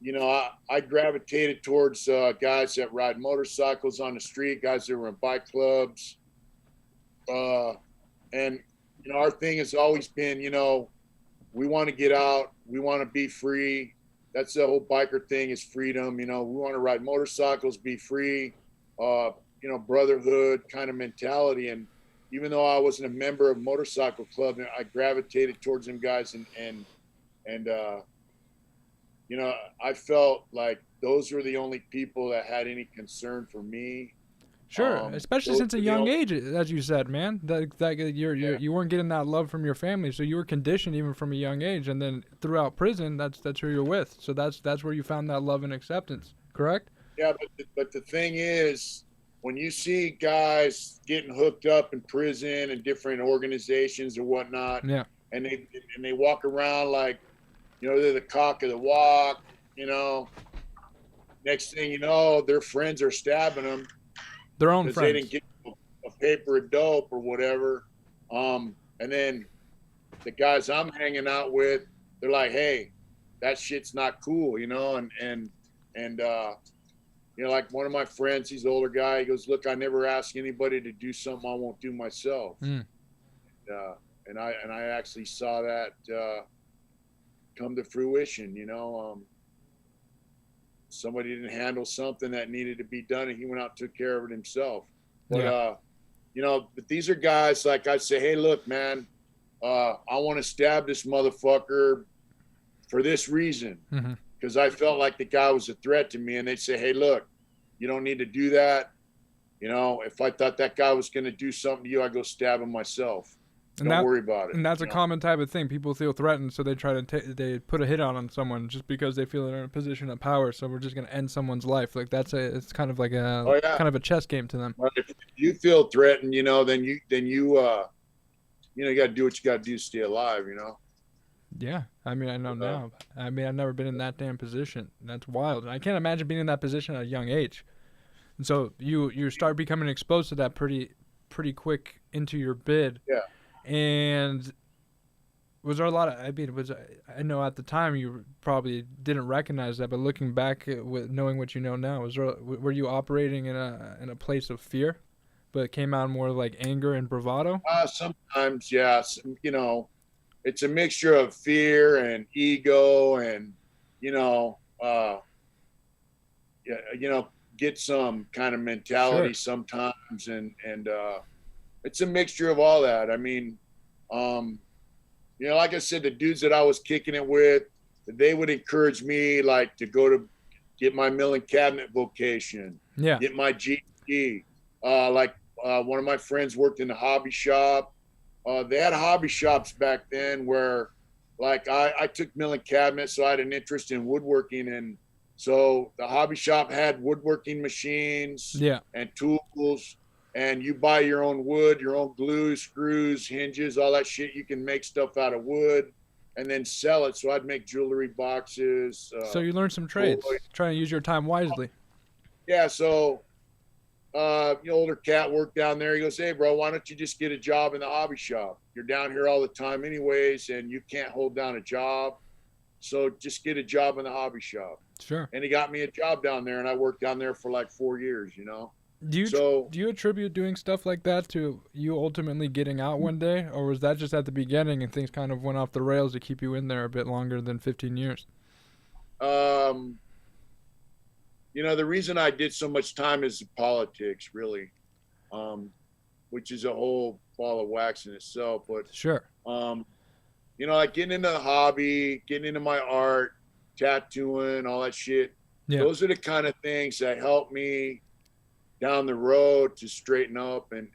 you know, I gravitated towards guys that ride motorcycles on the street, guys that were in bike clubs. And, you know, our thing has always been, you know, we want to get out, we want to be free. That's the whole biker thing, is freedom. You know, we want to ride motorcycles, be free, you know, brotherhood kind of mentality. And even though I wasn't a member of motorcycle club, I gravitated towards them guys. And you know, I felt like those were the only people that had any concern for me. Sure, especially since a young age, as you said, man. You weren't getting that love from your family, so you were conditioned even from a young age, and then throughout prison, that's who you're with. So that's where you found that love and acceptance. Correct? Yeah, but the thing is, when you see guys getting hooked up in prison and different organizations or whatnot, yeah, and they walk around like, you know, they're the cock of the walk, you know. Next thing you know, their friends are stabbing them. Their own friends. They didn't get a paper of dope or whatever. And then the guys I'm hanging out with, they're like, hey, that shit's not cool, you know? And you know, like one of my friends, he's an older guy. He goes, look, I never ask anybody to do something I won't do myself. And I actually saw that come to fruition, you know. Somebody didn't handle something that needed to be done, and he went out and took care of it himself. But, you know, but these are guys, like I say, hey, look, man, I want to stab this motherfucker for this reason, because I felt like the guy was a threat to me. And they'd say, hey, look, you don't need to do that. You know, if I thought that guy was going to do something to you, I'd go stab him myself. Don't worry about it. And that's a common type of thing. People feel threatened, so they try to they put a hit on someone just because they feel they're in a position of power. So we're just going to end someone's life. Like it's kind of like a kind of a chess game to them. Well, if you feel threatened, you know, then you you know, you got to do what you got to do to stay alive. You know. Yeah, I mean, I know now. I mean, I've never been in that damn position. That's wild. And I can't imagine being in that position at a young age. And so you start becoming exposed to that pretty quick into your bid. Yeah. And was there a lot of? I mean, I know at the time you probably didn't recognize that, but looking back with knowing what you know now, were you operating in a place of fear, but it came out more like anger and bravado? Sometimes, yes. You know, it's a mixture of fear and ego, and you know, get some kind of mentality sometimes, and it's a mixture of all that. I mean, you know, like I said, the dudes that I was kicking it with, they would encourage me like to go to get my milling cabinet vocation, get my GED. One of my friends worked in a hobby shop. They had hobby shops back then where like I took milling cabinets, so I had an interest in woodworking, and so the hobby shop had woodworking machines and tools. And you buy your own wood, your own glue, screws, hinges, all that shit. You can make stuff out of wood and then sell it. So I'd make jewelry boxes. So you learned some trades, trying to use your time wisely. Yeah. So, older cat worked down there. He goes, hey, bro, why don't you just get a job in the hobby shop? You're down here all the time anyways, and you can't hold down a job. So just get a job in the hobby shop. Sure. And he got me a job down there, and I worked down there for like 4 years, you know. Do you attribute doing stuff like that to you ultimately getting out one day, or was that just at the beginning and things kind of went off the rails to keep you in there a bit longer than 15 years? You know, the reason I did so much time is politics, really, which is a whole ball of wax in itself. But sure, you know, like getting into the hobby, getting into my art, tattooing, all that shit. Yeah. Those are the kind of things that help me down the road to straighten up and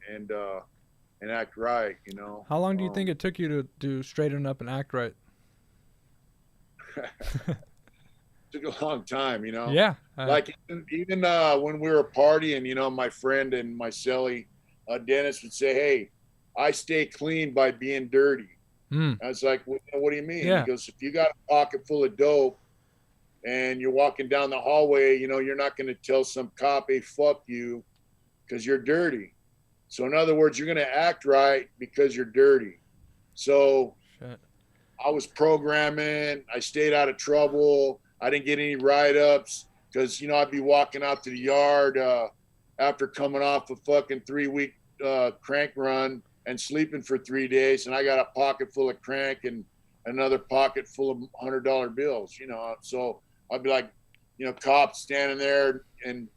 act right, you know. How long do you think it took you to straighten up and act right? Took a long time, you know. Yeah. Like even when we were partying, you know, my friend and my cellie, Dennis would say, hey, I stay clean by being dirty. I was like, what do you mean? Yeah. He goes, if you got a pocket full of dope and you're walking down the hallway, you know, you're not going to tell some cop, hey, fuck you, because you're dirty. So in other words, you're going to act right because you're dirty. So I was programming. I stayed out of trouble. I didn't get any write-ups because, you know, I'd be walking out to the yard after coming off a fucking 3-week crank run and sleeping for 3 days. And I got a pocket full of crank and another pocket full of $100 bills, you know. So I'd be like, you know, cop standing there and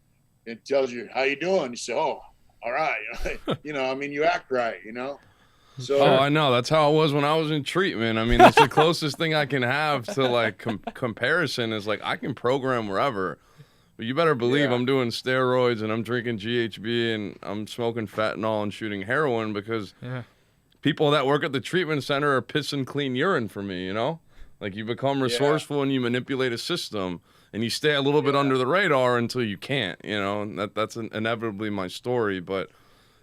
it tells you, how you doing? You say, oh, all right. You know, I mean, you act right, you know. So I know. That's how it was when I was in treatment. I mean, that's the closest thing I can have to like comparison is like I can program wherever, But you better believe Yeah. I'm doing steroids and I'm drinking GHB and I'm smoking fentanyl and shooting heroin because Yeah. people that work at the treatment center are pissing clean urine for me, you know? Like, you become Yeah. resourceful and you manipulate a system and you stay a little bit Yeah. under the radar until you can't, you know? And that's inevitably my story. But,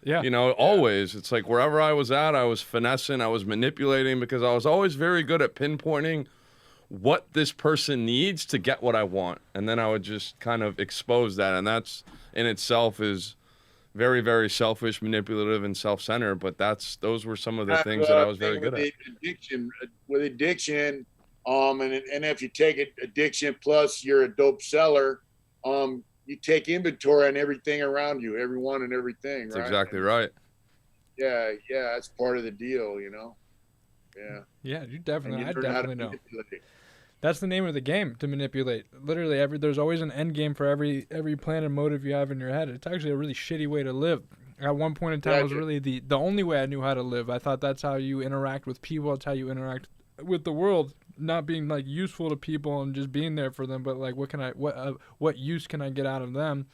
Yeah. you know, always, it's like wherever I was at, I was finessing, I was manipulating because I was always very good at pinpointing what this person needs to get what I want. And then I would just kind of expose that. And that's in itself is very, very selfish, manipulative, and self-centered. But those were some of the Have things that I a was very thing good with at. addiction, and if you take it addiction plus you're a dope seller, you take inventory on everything around you, everyone and everything, That's right? exactly And right. yeah, that's part of the deal, you know. Yeah, Yeah, you and definitely. you I learn how to definitely know. manipulate. That's the name of the game, to manipulate. Literally, there's always an end game for every plan and motive you have in your head. It's actually a really shitty way to live. At one point in time, Yeah, it was really the only way I knew how to live. I thought that's how you interact with people. That's how you interact with the world. Not being like useful to people and just being there for them, but like what use can I get out of them,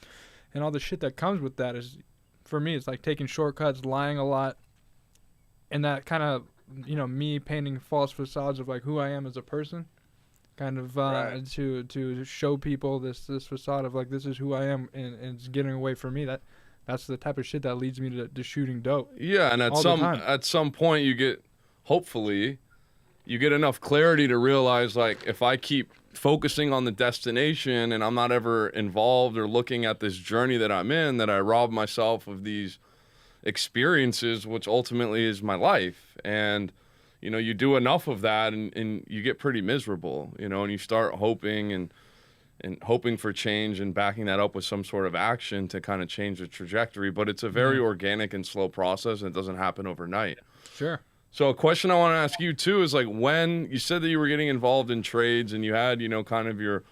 and all the shit that comes with that is, for me, it's like taking shortcuts, lying a lot, and that kind of, me painting false facades of like who I am as a person, kind of Right. to show people this facade of like this is who I am, and it's getting away from me. That's the type of shit that leads me to shooting dope Yeah, and all the time. at some point hopefully you get enough clarity to realize, like, if I keep focusing on the destination and I'm not ever involved or looking at this journey that I'm in, that I rob myself of these experiences, which ultimately is my life. And, you know, you do enough of that and you get pretty miserable, you know, and you start hoping and hoping for change and backing that up with some sort of action to kind of change the trajectory. But it's a very organic and slow process, and it doesn't happen overnight. Sure. So a question I want to ask you too is, like, when you said that you were getting involved in trades and you had, you know, kind of your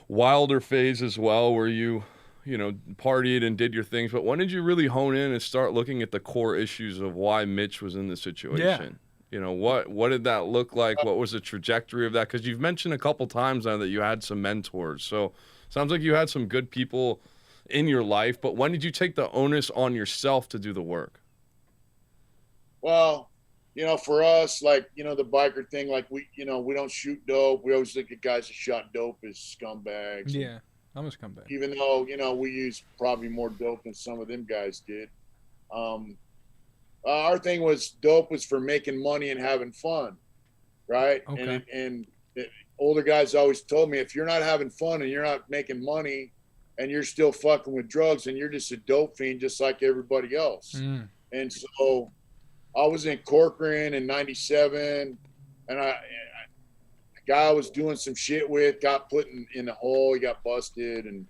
wilder phase as well, where you know, partied and did your things, but when did you really hone in and start looking at the core issues of why Mitch was in the situation? You know, what did that look like? What was the trajectory of that? Because you've mentioned a couple times now that you had some mentors. So sounds like you had some good people in your life, but when did you take the onus on yourself to do the work? Well, you know, for us, like, you know, the biker thing, like we don't shoot dope. We always look at guys that shot dope as scumbags. Yeah, I'm a scumbag. Even though, you know, we use probably more dope than some of them guys did. Um, our thing was dope was for making money and having fun, right? Okay. And the older guys always told me, if you're not having fun and you're not making money and you're still fucking with drugs, and you're just a dope fiend just like everybody else. And so I was in Corcoran in '97, and a guy I was doing some shit with got put in the hole. He got busted, and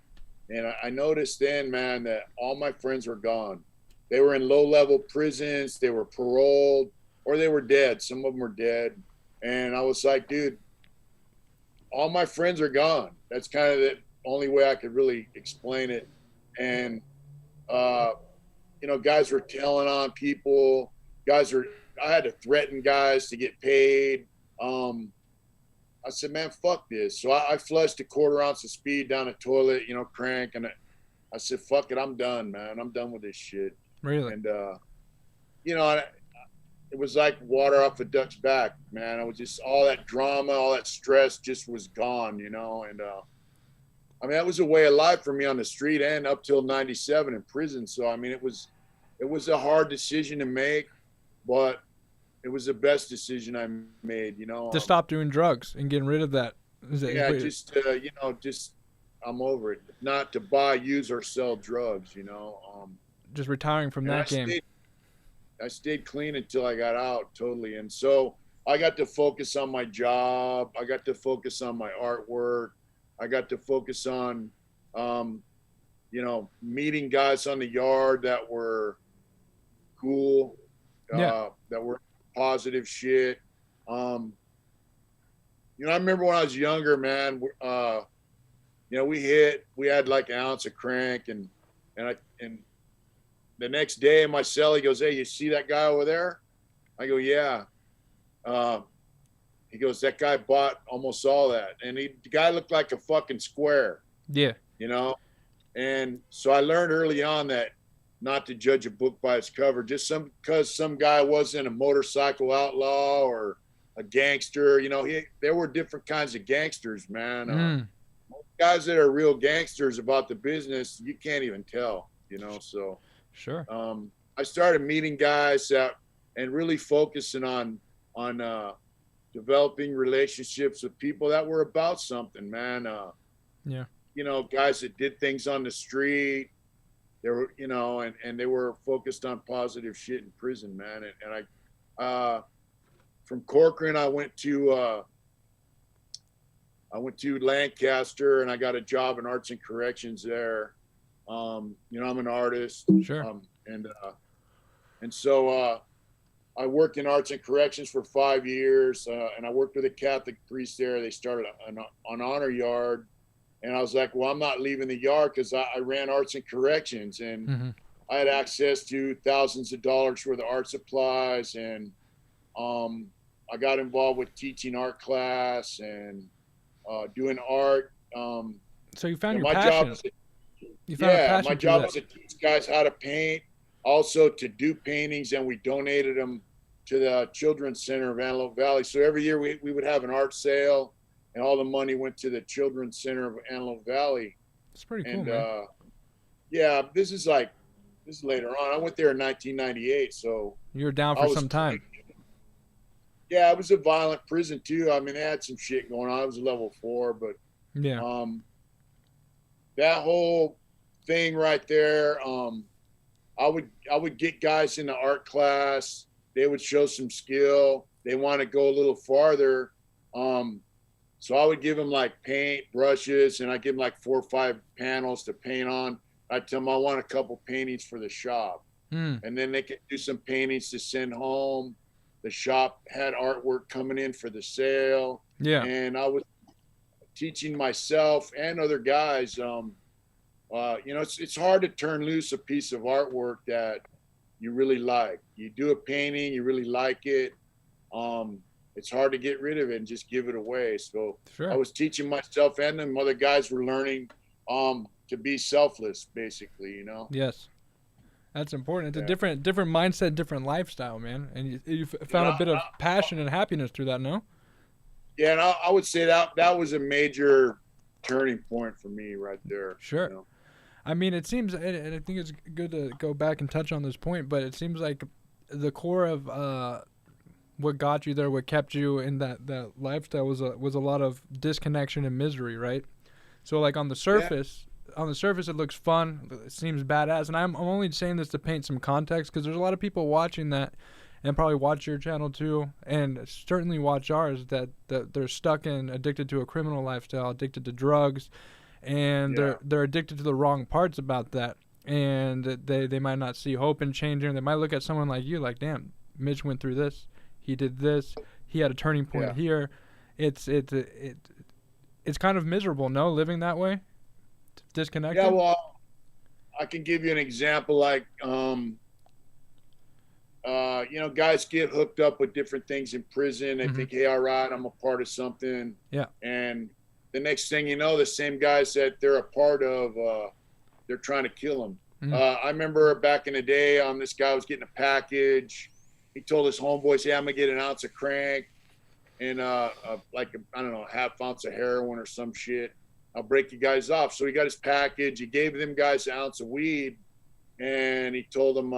I noticed then, man, that all my friends were gone. They were in low-level prisons. They were paroled, or they were dead. Some of them were dead, and I was like, dude, all my friends are gone. That's kind of the only way I could really explain it. And you know, guys were telling on people. I had to threaten guys to get paid. I said, man, fuck this. So I flushed a quarter ounce of speed down the toilet, you know, crank. And I said, fuck it. I'm done, man. I'm done with this shit. Really? And, you know, it was like water off a duck's back, man. I was just, all that drama, all that stress just was gone, you know? And, I mean, that was a way of life for me on the street and up till '97 in prison. So, I mean, it was a hard decision to make, but it was the best decision I made, you know. To stop doing drugs and getting rid of that. Yeah, just you know, just I'm over it. Not to buy, use, or sell drugs, you know. Just retiring from that game. I stayed clean until I got out totally, and so I got to focus on my job. I got to focus on my artwork. I got to focus on, you know, meeting guys on the yard that were cool, that were positive shit. You know, I remember when I was younger, man, you know, we had like an ounce of crank, and the next day in my cell, he goes, hey, you see that guy over there? I go, yeah. He goes, that guy bought almost all that. And the guy looked like a fucking square. Yeah. you know. And so I learned early on that not to judge a book by its cover. Just because some guy wasn't a motorcycle outlaw or a gangster, you know, there were different kinds of gangsters, man. Guys that are real gangsters about the business, you can't even tell, you know. So Sure. I started meeting guys that and really focusing on developing relationships with people that were about something, man. Yeah. You know, guys that did things on the street. They were, you know, and they were focused on positive shit in prison, man. And I, from Corcoran, I went to Lancaster, and I got a job in arts and corrections there. You know, I'm an artist. Sure. And so I worked in arts and corrections for 5 years, and I worked with a Catholic priest there. They started an honor yard, and I was like, well, I'm not leaving the yard because I ran arts and corrections, and I had access to thousands of dollars worth of art supplies, and I got involved with teaching art class and doing art. So you found your my passion. My job was to teach guys how to paint, also to do paintings, and we donated them to the Children's Center of Antelope Valley. So every year we would have an art sale, and all the money went to the Children's Center of Antelope Valley. It's pretty cool, and, man. Yeah, this is later on. I went there in 1998, so you were down for some time. Yeah, it was a violent prison too. I mean, they had some shit going on. It was a level 4, but yeah, that whole thing right there. I would get guys into art class. They would show some skill. They want to go a little farther. So I would give them like paint, brushes, and I give them like 4 or 5 panels to paint on. I'd tell them I want a couple paintings for the shop. And then they could do some paintings to send home. The shop had artwork coming in for the sale. Yeah. And I was teaching myself and other guys, you know, it's hard to turn loose a piece of artwork that you really like. You do a painting, you really like it. It's hard to get rid of it and just give it away. So sure. I was teaching myself, and then other guys were learning to be selfless, basically, you know? Yes. That's important. It's a different mindset, different lifestyle, man. And you found a bit of passion and happiness through that, no? Yeah, and I would say that was a major turning point for me right there. Sure. You know? I mean, it seems, and I think it's good to go back and touch on this point, but it seems like the core of what got you there, what kept you in that lifestyle was a lot of disconnection and misery, right? So like on the surface, it looks fun. It seems badass, and I'm only saying this to paint some context because there's a lot of people watching that, and probably watch your channel too, and certainly watch ours that they're stuck and addicted to a criminal lifestyle, addicted to drugs, and they're addicted to the wrong parts about that, and they might not see hope in changing. They might look at someone like you like, damn, Mitch went through this, he did this, he had a turning point here. It's kind of miserable, no, living that way, disconnected. Yeah, well, I can give you an example. Like, you know, guys get hooked up with different things in prison. They think, hey, all right, I'm a part of something. Yeah. And the next thing you know, the same guys that they're a part of, they're trying to kill them. I remember back in the day, this guy was getting a package. He told his homeboys, hey, I'm going to get an ounce of crank and like, I don't know, a half ounce of heroin or some shit. I'll break you guys off. So he got his package. He gave them guys an ounce of weed, and he told them,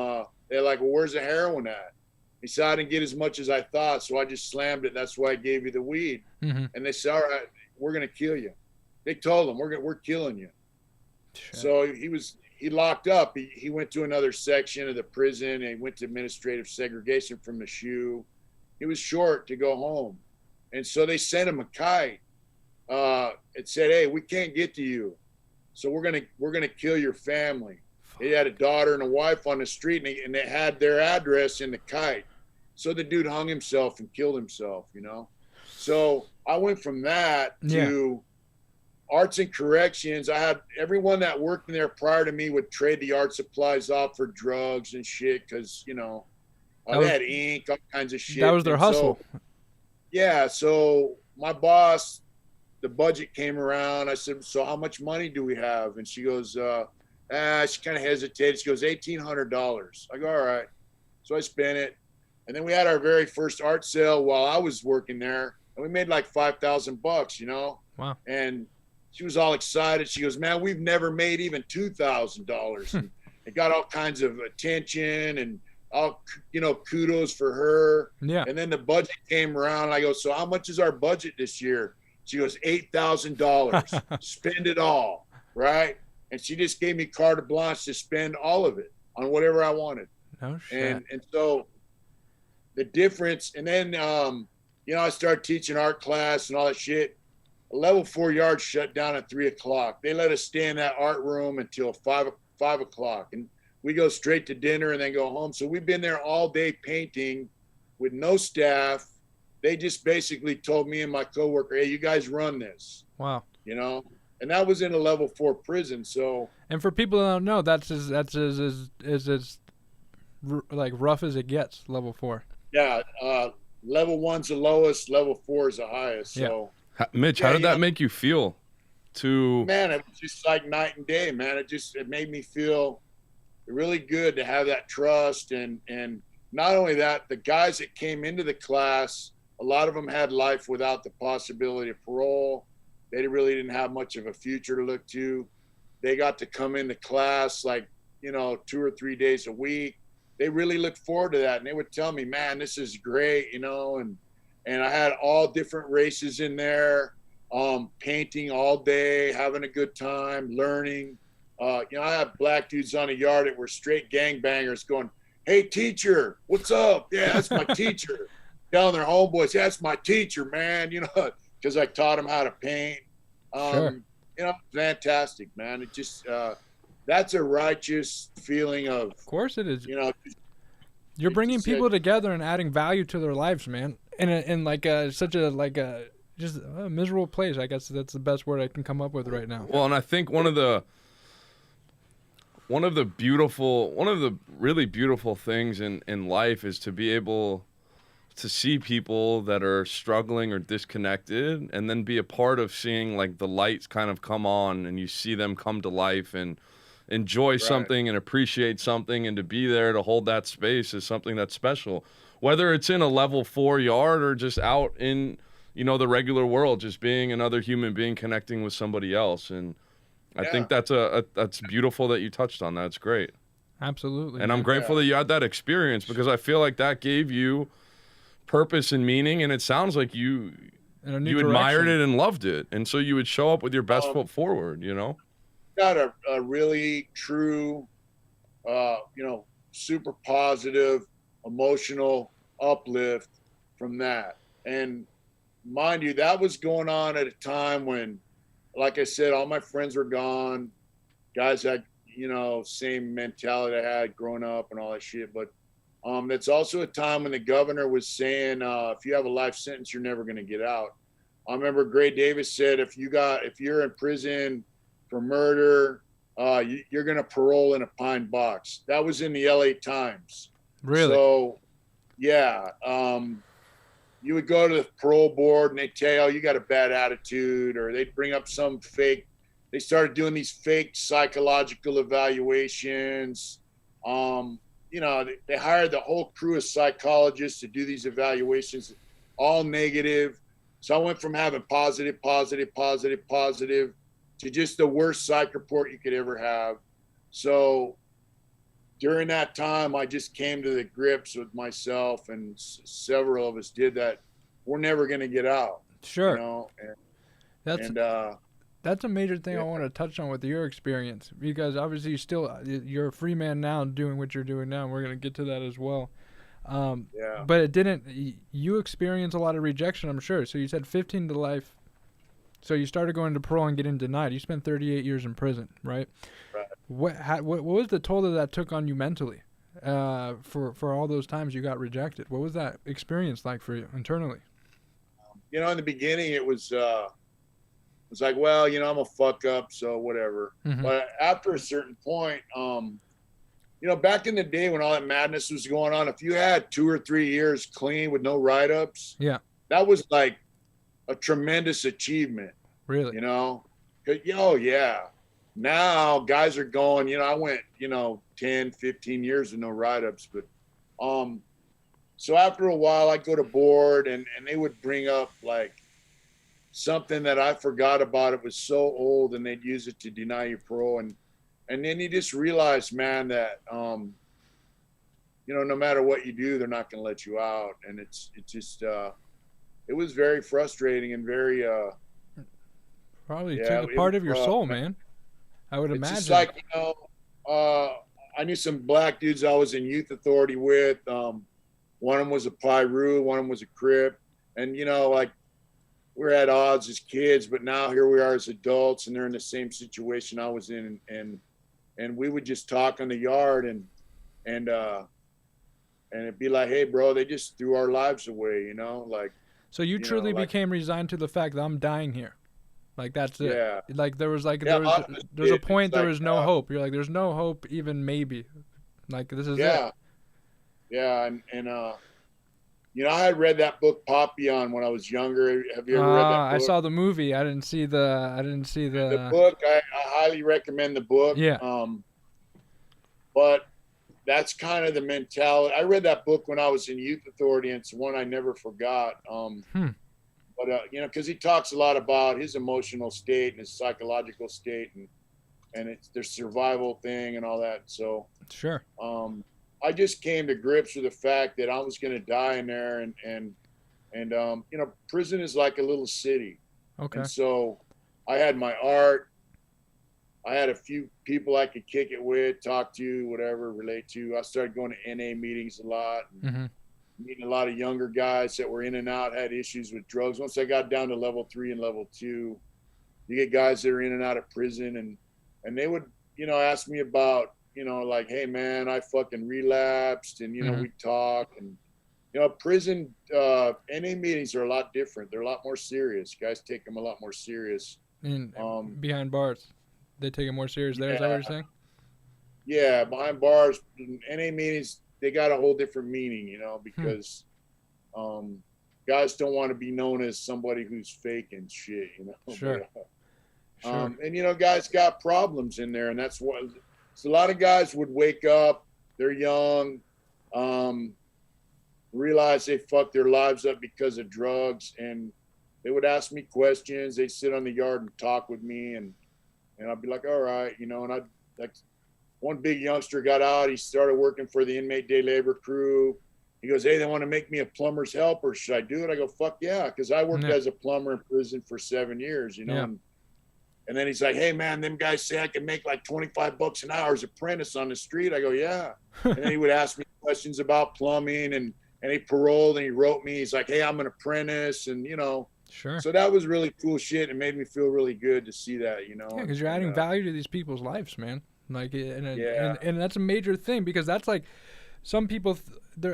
they're like, well, where's the heroin at? He said, I didn't get as much as I thought, so I just slammed it. That's why I gave you the weed. And they said, all right, we're going to kill you. They told him, we're killing you. Shit. So he locked up. He went to another section of the prison, and he went to administrative segregation from the SHU. He was short to go home. And so they sent him a kite. It said, hey, we can't get to you, so we're gonna kill your family. He had a daughter and a wife on the street, and they had their address in the kite. So the dude hung himself and killed himself, you know. So I went from that to arts and corrections. I had everyone that worked in there prior to me would trade the art supplies off for drugs and shit because, you know, they had ink, all kinds of shit. That was their hustle. So my boss, the budget came around. I said, so how much money do we have? And she goes, she kind of hesitated. She goes, $1,800. I go, all right. So I spent it. And then we had our very first art sale while I was working there. And we made like $5,000, you know? Wow. And she was all excited. She goes, man, we've never made even $2,000. And it got all kinds of attention and all, you know, kudos for her. Yeah. And then the budget came around. I go, so how much is our budget this year? She goes, $8,000. Spend it all, right? And she just gave me carte blanche to spend all of it on whatever I wanted. No shit. And so the difference, and then you know, I started teaching art class and all that shit. A level 4 yard shut down at 3 o'clock. They let us stay in that art room until 5 o'clock, and we go straight to dinner and then go home. So we've been there all day painting with no staff. They just basically told me and my coworker, hey, you guys run this. Wow. You know, and that was in a level 4 prison. So, and for people that don't know, that's as like rough as it gets. Level 4. Yeah, level 1's the lowest, level 4 is the highest. So, Mitch, how did that make you feel? Man, it was just like night and day, man. It made me feel really good to have that trust, and not only that, the guys that came into the class, a lot of them had life without the possibility of parole. They really didn't have much of a future to look to. They got to come into class like, you know, 2 or 3 days a week. They really looked forward to that. And they would tell me, man, this is great, you know, and I had all different races in there, painting all day, having a good time, learning. You know, I had black dudes on the yard that were straight gangbangers going, hey, teacher, what's up? Yeah, that's my teacher. Telling their homeboys, yeah, that's my teacher, man, you know, because I taught them how to paint. Sure. You know, fantastic, man. It just, that's a righteous feeling of course it is. You know, you're bringing people together and adding value to their lives, man. In like such a just a miserable place. I guess that's the best word I can come up with right now. Well, and I think one of the really beautiful things in life is to be able to see people that are struggling or disconnected, and then be a part of seeing like the lights kind of come on, and you see them come to life and enjoy something and appreciate something, and to be there to hold that space is something that's special. Whether it's in a level 4 yard or just out in, you know, the regular world, just being another human being connecting with somebody else. And I think that's beautiful that you touched on that. It's great. Absolutely. And I'm grateful that you had that experience, because I feel like that gave you purpose and meaning, and it sounds like you admired it and loved it, and so you would show up with your best foot forward, you know. Got a really true, you know, super positive, emotional uplift from that. And mind you, that was going on at a time when, like I said, all my friends were gone. Guys had, you know, same mentality I had growing up and all that shit. But that's also a time when the governor was saying, if you have a life sentence, you're never going to get out. I remember Gray Davis said, if you're in prison for murder, you're going to parole in a pine box. That was in the LA Times. Really? So, yeah. You would go to the parole board and they'd tell you, oh, you got a bad attitude, or they'd bring up some fake. They started doing these fake psychological evaluations. You know, they hired the whole crew of psychologists to do these evaluations, all negative. So I went from having positive to just the worst psych report you could ever have. So during that time, I just came to the grips with myself, and several of us did that. We're never going to get out. Sure. You know? That's a major thing I want to touch on with your experience, because obviously you're a free man now doing what you're doing now, and we're going to get to that as well. But you experienced a lot of rejection, I'm sure. So you said 15 to life. So you started going to parole and getting denied. You spent 38 years in prison, right? Right. What was the toll that took on you mentally for all those times you got rejected? What was that experience like for you internally? You know, in the beginning, it was like, well, you know, I'm a fuck up, so whatever. Mm-hmm. But after a certain point, you know, back in the day when all that madness was going on, if you had 2 or 3 years clean with no write-ups, yeah, that was like a tremendous achievement. Really? You know, oh yeah. Now guys are going. You know, I went 10, 15 years with no write-ups, but so after a while, I'd go to board and they would bring up like something that I forgot about. It was so old, and they'd use it to deny you parole, and then you just realize, man, that no matter what you do, they're not going to let you out, and it's just it was very frustrating and very probably took a part of your soul, man. I would imagine. It's just like I knew some black dudes I was in youth authority with. One of them was a Pyru, one of them was a Crip, and like we're at odds as kids, but now here we are as adults, and they're in the same situation I was in, and we would just talk on the yard, and it'd be like, hey, bro, they just threw our lives away, like. So you truly became resigned to the fact that I'm dying here, like that's it. Yeah. Like there was a point there was no hope. You're like, there's no hope, even maybe. Like this is it. Yeah, and I had read that book Papillon when I was younger. Have you ever read that book? I saw the movie. I didn't see the book. I highly recommend the book. Yeah. But that's kind of the mentality. I read that book when I was in youth authority, and it's one I never forgot. But because he talks a lot about his emotional state and his psychological state, and it's their survival thing and all that. So sure. I just came to grips with the fact that I was going to die in there, and prison is like a little city. Okay. And so I had my art. I had a few people I could kick it with, talk to, whatever, relate to. I started going to NA meetings a lot, and meeting a lot of younger guys that were in and out, had issues with drugs. Once I got down to level 3 and level 2, you get guys that are in and out of prison, and they would, ask me about, like, hey man, I fucking relapsed, and we talk, and prison NA meetings are a lot different. They're a lot more serious. Guys take them a lot more serious. And behind bars, they take it more serious there. Is that what you're saying? Yeah, behind bars, NA meetings, they got a whole different meaning, because guys don't want to be known as somebody who's fake and shit, Sure. But, Sure. And guys got problems in there, and that's what. So a lot of guys would wake up, they're young, realize they fucked their lives up because of drugs, and they would ask me questions. They'd sit on the yard and talk with me, and I'd be like, all right, and I'd like, one big youngster got out. He started working for the inmate day labor crew. He goes, hey, they want to make me a plumber's helper. Should I do it? I go, fuck yeah, because I worked as a plumber in prison for 7 years, And then he's like, hey, man, them guys say I can make like $25 an hour as apprentice on the street. I go, yeah. And then he would ask me questions about plumbing, and he paroled, and he wrote me. He's like, hey, I'm an apprentice, and, Sure. So that was really cool shit. It made me feel really good to see that, Yeah, because you're adding value to these people's lives, man. Like, and that's a major thing, because that's like some people.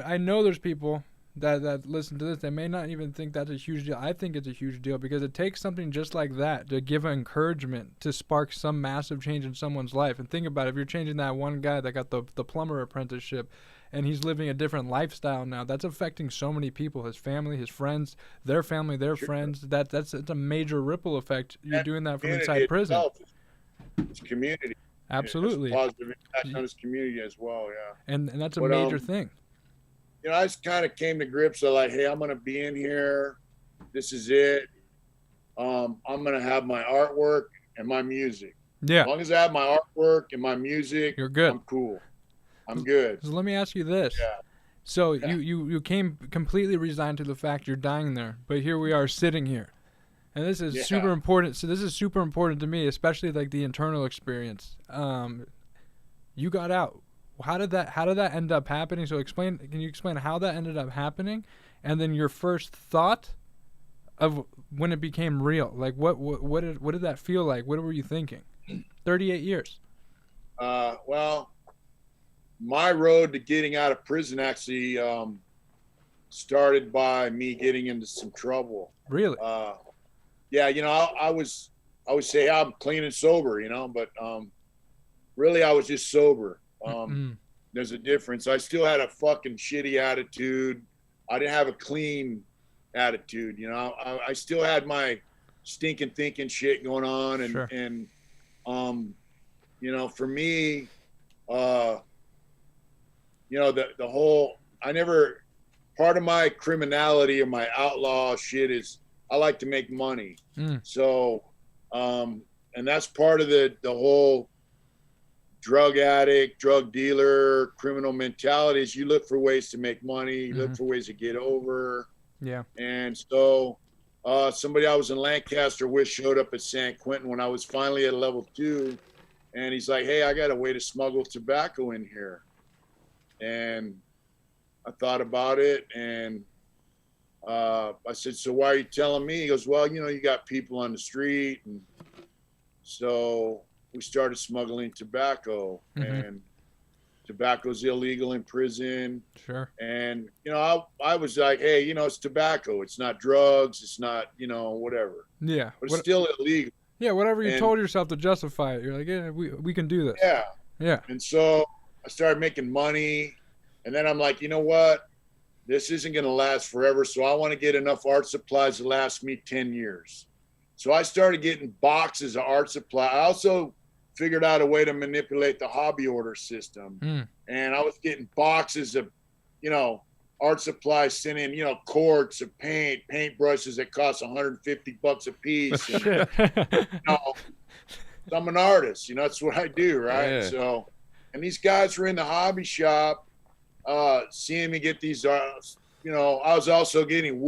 I know there's people that listen to this, they may not even think that's a huge deal. I think it's a huge deal, because it takes something just like that to give encouragement to spark some massive change in someone's life. And think about it, if you're changing that one guy that got the plumber apprenticeship, and he's living a different lifestyle now, that's affecting so many people, his family, his friends, their family, their friends. It's a major ripple effect. You're doing that from inside prison. It's community. Absolutely. It's a positive impact on his community as well, yeah. And that's a major thing. I just kind of came to grips with like, hey, I'm going to be in here. This is it. I'm going to have my artwork and my music. Yeah. As long as I have my artwork and my music, you're good. I'm cool. I'm good. So let me ask you this. Yeah. So you came completely resigned to the fact you're dying there, but here we are sitting here. And this is super important. So this is super important to me, especially like the internal experience. You got out. How did that end up happening? So can you explain how that ended up happening, and then your first thought of when it became real? Like what did that feel like? What were you thinking? 38 years. Well, my road to getting out of prison actually started by me getting into some trouble. Really? Yeah, I would say I'm clean and sober, but really I was just sober. There's a difference. I still had a fucking shitty attitude. I didn't have a clean attitude. I still had my stinking thinking shit going on. And, Sure. you know, for me, you know, the whole, part of my criminality or my outlaw shit is I like to make money. So, and that's part of the whole drug addict, drug dealer, criminal mentality is you look for ways to make money, you look for ways to get over. Yeah. And so somebody I was in Lancaster with showed up at San Quentin when I was finally at level 2. And he's like, hey, I got a way to smuggle tobacco in here. And I thought about it, and I said, so why are you telling me? He goes, well, you know, you got people on the street. And so we started smuggling tobacco, and tobacco's illegal in prison. Sure. And, you know, I was like, hey, you know, it's tobacco. It's not drugs. It's not, you know, whatever. Yeah. But it's still illegal. Yeah, whatever you told yourself to justify it. You're like, yeah, we can do this. Yeah. Yeah. And so I started making money. And then I'm like, you know what? This isn't going to last forever. So I want to get enough art supplies to last me 10 years. So I started getting boxes of art supply. I also figured out a way to manipulate the hobby order system. And I was getting boxes of, you know, art supplies sent in, you know, quarts of paint, paintbrushes that cost $150 a piece. And, you know, I'm an artist, you know, that's what I do, right? Yeah. So, and these guys were in the hobby shop, seeing me get these, you know, I was also getting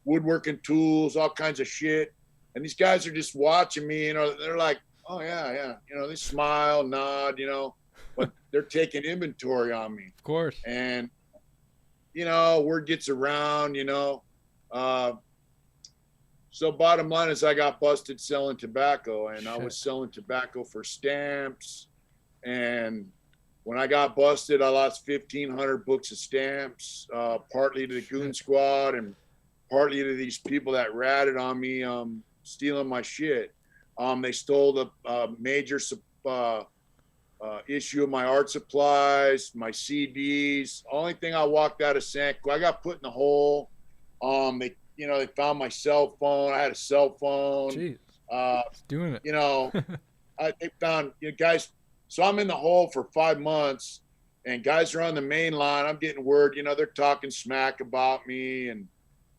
woodworking tools, all kinds of shit. And these guys are just watching me, you know, they're like, oh yeah. You know, they smile, nod, you know, but they're taking inventory on me. Of course. And, you know, word gets around, you know. So bottom line is I got busted selling tobacco, and I was selling tobacco for stamps. And when I got busted, I lost 1,500 books of stamps, partly to the goon squad and partly to these people that ratted on me, stealing my shit. They stole the major issue of my art supplies, my CDs. Only thing I walked out of San Quentin, I got put in the hole. They found my cell phone. I had a cell phone. Jeez. Doing it. You know, they found, you know, guys. So I'm in the hole for 5 months, and guys are on the main line. I'm getting word, you know, they're talking smack about me.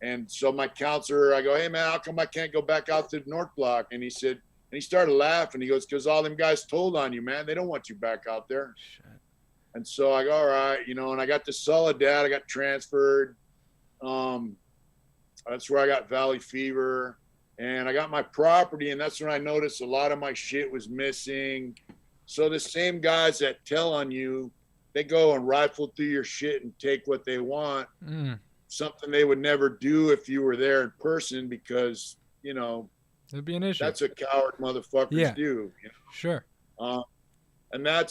And so my counselor, I go, hey man, how come I can't go back out to the North Block? And he said, and he started laughing. He goes, because all them guys told on you, man. They don't want you back out there. Shit. And so I go, all right, you know, and I got the Soledad. I got transferred. That's where I got valley fever. And I got my property, and that's when I noticed a lot of my shit was missing. So the same guys that tell on you, they go and rifle through your shit and take what they want. Something they would never do if you were there in person, because, you know, it'd be an issue. that's what coward motherfuckers do. You know? Sure. And I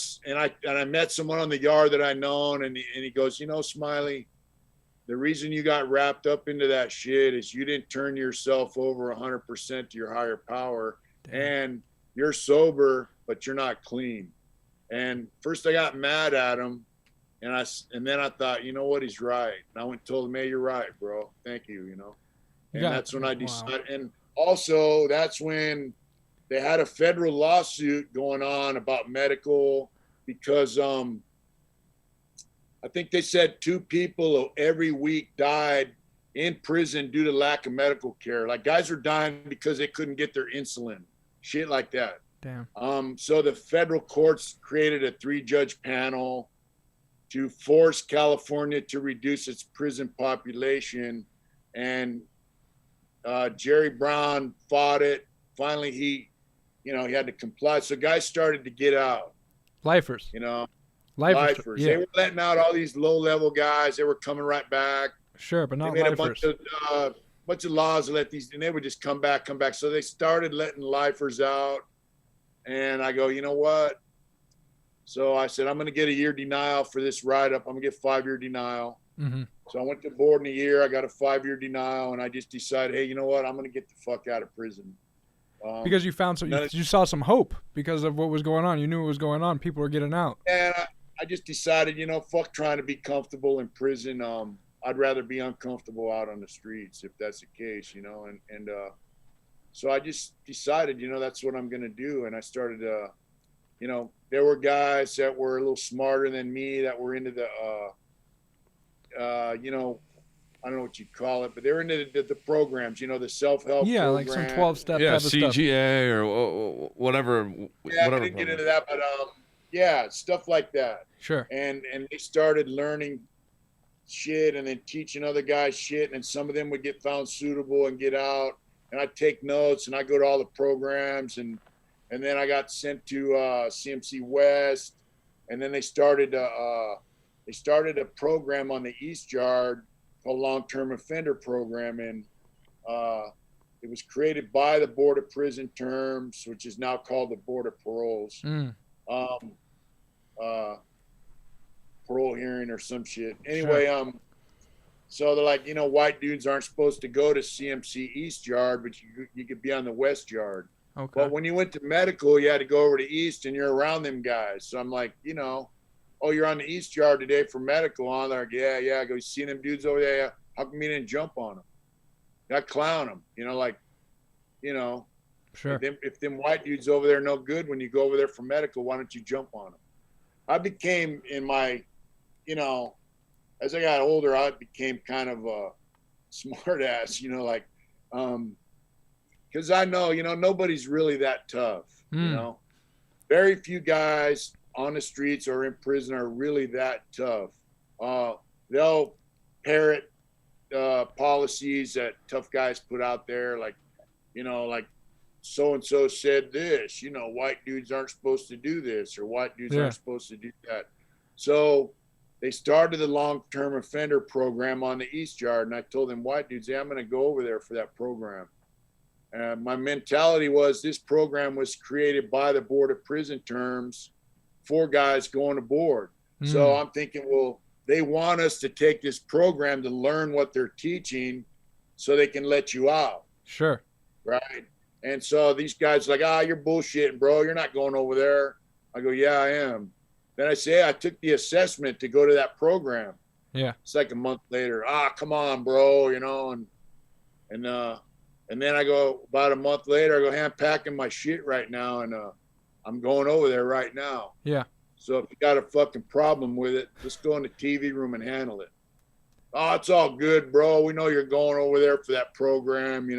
met someone on the yard that I known, and he goes, you know, Smiley, the reason you got wrapped up into that shit is you didn't turn yourself over 100% to your higher power. Damn. And you're sober, but you're not clean. And first I got mad at him, and then I thought, you know what, he's right. And I went and told him, hey, you're right, bro. Thank you, you know. And that's when I decided. Wow. And also that's when they had a federal lawsuit going on about medical, because I think they said 2 people every week died in prison due to lack of medical care. Like, guys are dying because they couldn't get their insulin, shit like that. Damn. So the federal courts created a 3-judge panel to force California to reduce its prison population. And Jerry Brown fought it. Finally, he had to comply. So guys started to get out. Lifers. You know, lifers. Yeah. They were letting out all these low-level guys. They were coming right back. Sure, but not they made lifers. a bunch of laws to let these, and they would just come back. So they started letting lifers out. And I go, you know what? So I said, I'm going to get a year denial for this write-up. I'm going to get 5-year denial. So I went to board in a year. I got a 5-year denial, and I just decided, hey, you know what? I'm going to get the fuck out of prison. Because you found you saw some hope because of what was going on. You knew what was going on. People were getting out. And I just decided, you know, fuck trying to be comfortable in prison. I'd rather be uncomfortable out on the streets if that's the case, you know. And So I just decided, that's what I'm going to do. And I started, there were guys that were a little smarter than me that were into the, I don't know what you call it, but they're into the programs, the self-help Yeah, program. like some 12-step Yeah, type of stuff. CGA or whatever. Yeah, whatever I didn't get program. into that, but yeah, stuff like that. Sure. And they started learning shit and then teaching other guys shit, and some of them would get found suitable and get out. And I'd take notes and I go to all the programs, and then I got sent to CMC West, and then they started a program on the East Yard called long-term offender program, and it was created by the Board of Prison Terms, which is now called the Board of Paroles. Parole hearing or some shit. Anyway, Sure. So they're like, white dudes aren't supposed to go to CMC East Yard, but you could be on the West Yard. Okay. But when you went to medical, you had to go over to East, and you're around them guys. So I'm like, oh, you're on the East Yard today for medical. On there, yeah. I go, you see them dudes over there? Yeah. How come you didn't jump on them? I clown them, Sure. If them white dudes over there are no good when you go over there for medical, why don't you jump on them? I became in my, as I got older, I became kind of a smart ass, because I know, nobody's really that tough, very few guys on the streets or in prison are really that tough. They'll parrot policies that tough guys put out there, like so-and-so said this, white dudes aren't supposed to do this, or white dudes aren't supposed to do that. So they started the long-term offender program on the East Yard, and I told them, white dudes, I'm going to go over there for that program. My mentality was this program was created by the Board of Prison Terms for guys going aboard. So I'm thinking, well, they want us to take this program to learn what they're teaching so they can let you out. Sure. Right. And so these guys are like, you're bullshitting, bro. You're not going over there. I go, yeah, I am. Then I say, I took the assessment to go to that program. Yeah. It's like a month later. Come on, bro. And then I go about a month later, I go, hey, I'm packing my shit right now. And I'm going over there right now. Yeah. So if you got a fucking problem with it, just go in the TV room and handle it. Oh, it's all good, bro. We know you're going over there for that program,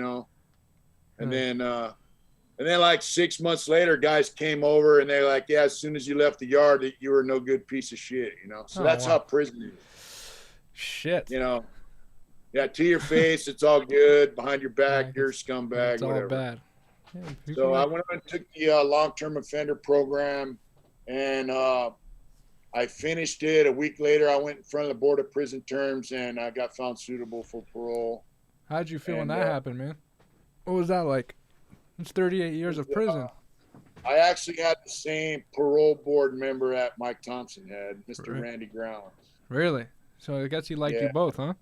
And then like 6 months later, guys came over and they're like, yeah, as soon as you left the yard, you were no good piece of shit, So that's how prison is. Shit. Yeah, to your face, it's all good. Behind your back, you're a scumbag, it's whatever. all bad. Yeah, So I went and took the long-term offender program, and I finished it. A week later, I went in front of the Board of Prison Terms, and I got found suitable for parole. How'd you feel when that happened, man? What was that like? It's 38 years of prison. I actually had the same parole board member that Mike Thompson had, Mr. Randy Grounds. Really? So I guess he liked you both, huh?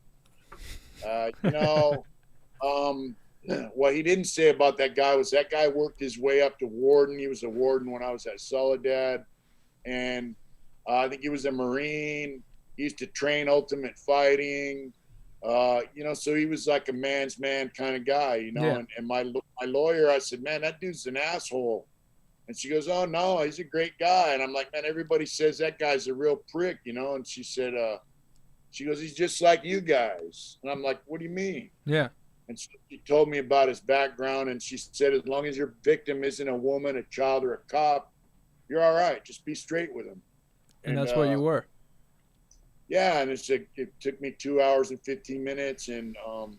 What he didn't say about that guy was that guy worked his way up to warden. He was a warden when I was at Soledad, and I think he was a Marine. He used to train ultimate fighting. So he was like a man's man kind of guy, Yeah. And my lawyer, I said, man, that dude's an asshole. And she goes, oh no, he's a great guy. And I'm like, man, everybody says that guy's a real prick, And she said, she goes, he's just like you guys. And I'm like, what do you mean? Yeah. And so she told me about his background, and she said, as long as your victim isn't a woman, a child, or a cop, you're all right. Just be straight with him. And that's what you were. Yeah, and it took me 2 hours and 15 minutes, and it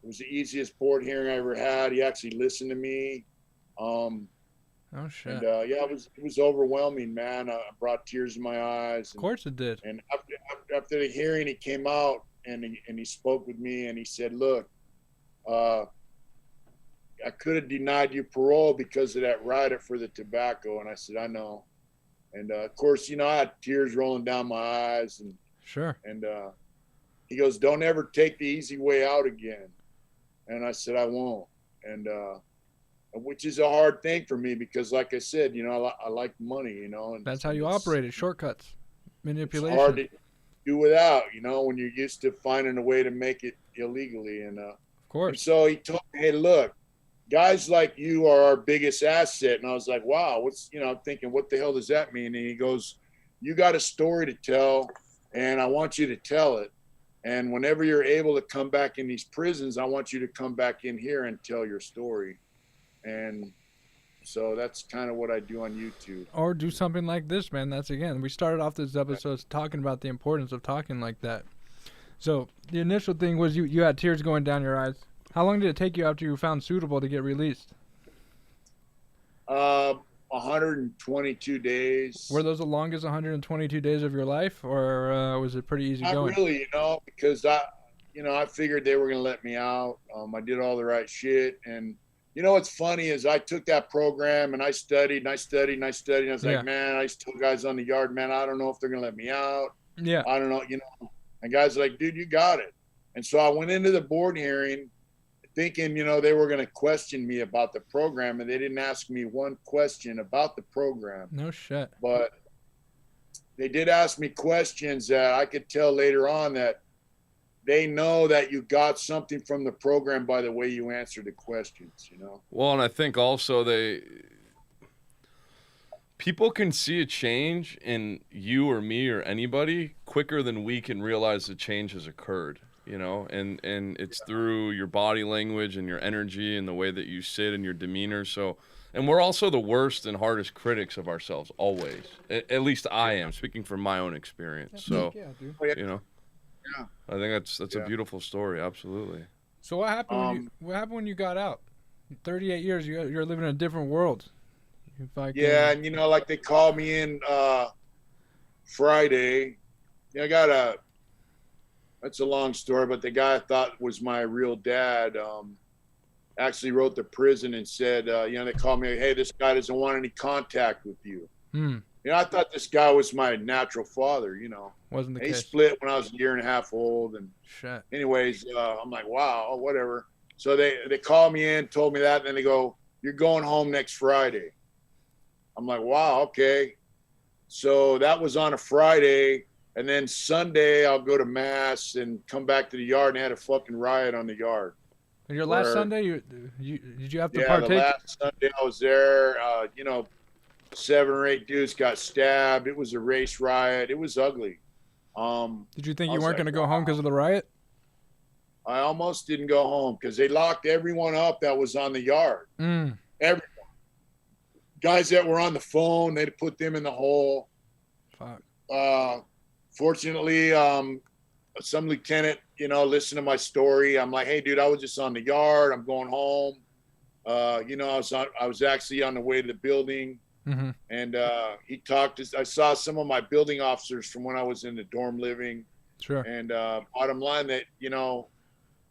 was the easiest board hearing I ever had. He actually listened to me. Oh shit! And it was overwhelming, man. I brought tears in my eyes. Of course it did. And after the hearing, he came out and he spoke with me, and he said, "Look, I could have denied you parole because of that riot for the tobacco." And I said, "I know." And of course, I had tears rolling down my eyes, and sure. And he goes, "Don't ever take the easy way out again." And I said, "I won't." And which is a hard thing for me because, like I said, I like money, And that's how you operated. Shortcuts, manipulation. It's hard to do without, when you're used to finding a way to make it illegally. And of course. And so he told me, "Hey, look, guys like you are our biggest asset. And I was like, wow, I'm thinking, what the hell does that mean? And he goes, you got a story to tell, and I want you to tell it. And whenever you're able to come back in these prisons, I want you to come back in here and tell your story. And so that's kind of what I do on YouTube. Or do something like this, man. That's, again, we started off this episode talking about the importance of talking like that. So the initial thing was you had tears going down your eyes. How long did it take you after you found suitable to get released? 122 days. Were those the longest 122 days of your life, or was it pretty easy Not going? really, because I figured they were going to let me out. I did all the right shit. And, what's funny is I took that program and I studied and I studied and I studied. And I was like, man, I used to tell guys on the yard, man, I don't know if they're going to let me out. Yeah. I don't know, And guys are like, dude, you got it. And so I went into the board hearing thinking, they were going to question me about the program, and they didn't ask me one question about the program. No shit. But they did ask me questions that I could tell later on that they know that you got something from the program by the way you answered the questions, Well, and I think also people can see a change in you or me or anybody quicker than we can realize the change has occurred. And it's through your body language and your energy and the way that you sit and your demeanor. So, and we're also the worst and hardest critics of ourselves, always. At least I am, speaking from my own experience. So, I think that's a beautiful story. Absolutely. So what happened when you got out? 38 years, you're living in a different world. And like they called me in Friday. That's a long story, but the guy I thought was my real dad actually wrote the prison and said, they called me, hey, this guy doesn't want any contact with you. I thought this guy was my natural father, Wasn't the case. He split when I was a year and a half old. And shit. Anyways, I'm like, wow, whatever. So they called me in, told me that, and then they go, you're going home next Friday. I'm like, wow, okay. So that was on a Friday. And then Sunday, I'll go to mass and come back to the yard, and they had a fucking riot on the yard. And your last Sunday, did you have to partake? Yeah, the last Sunday I was there. 7 or 8 dudes got stabbed. It was a race riot. It was ugly. Did you think you weren't going to go home because of the riot? I almost didn't go home because they locked everyone up that was on the yard. Everyone. Guys that were on the phone, they'd put them in the hole. Fuck. Fortunately, some lieutenant, listened to my story. I'm like, hey, dude, I was just on the yard. I'm going home. I was actually on the way to the building. Mm-hmm. And I saw some of my building officers from when I was in the dorm living. Sure. And bottom line that,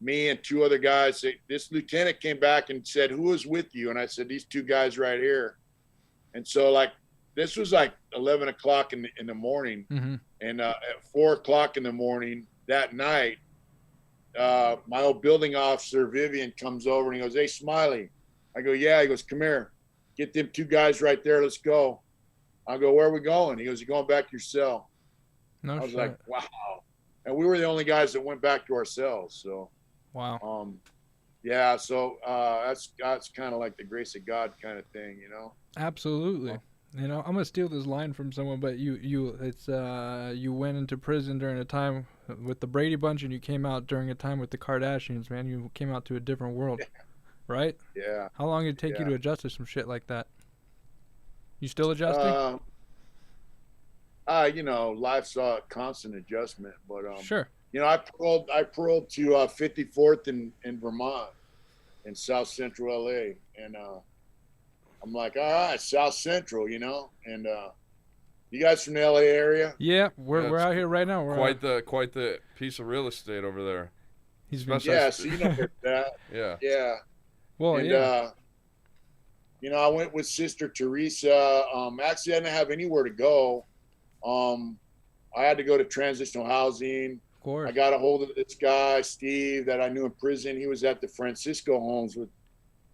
me and 2 other guys, this lieutenant came back and said, who was with you? And I said, these 2 guys right here. And so this was 11 o'clock in the morning. Mm-hmm. And at 4 o'clock in the morning that night, my old building officer, Vivian, comes over and he goes, hey, Smiley. I go, yeah. He goes, come here. Get them 2 guys right there. Let's go. I go, where are we going? He goes, you're going back to your cell. No shit. I was like, wow. And we were the only guys that went back to our cells. So, wow. So that's kind of like the grace of God kind of thing, Absolutely. I'm gonna steal this line from someone, but you went into prison during a time with the Brady Bunch, and you came out during a time with the Kardashians. Man, you came out to a different world, right? Yeah. How long did it take you to adjust to some shit like that? You still adjusting? Life's a constant adjustment, but sure. I paroled to 54th in Vermont, in South Central LA, and I'm like, all right, South Central, and you guys from the LA area? Yeah, we're out here right now. We're quite the piece of real estate over there. He's been so you know that. Yeah. Well, and, I went with Sister Teresa. Actually, I didn't have anywhere to go. I had to go to transitional housing. Of course. I got a hold of this guy, Steve, that I knew in prison. He was at the Francisco homes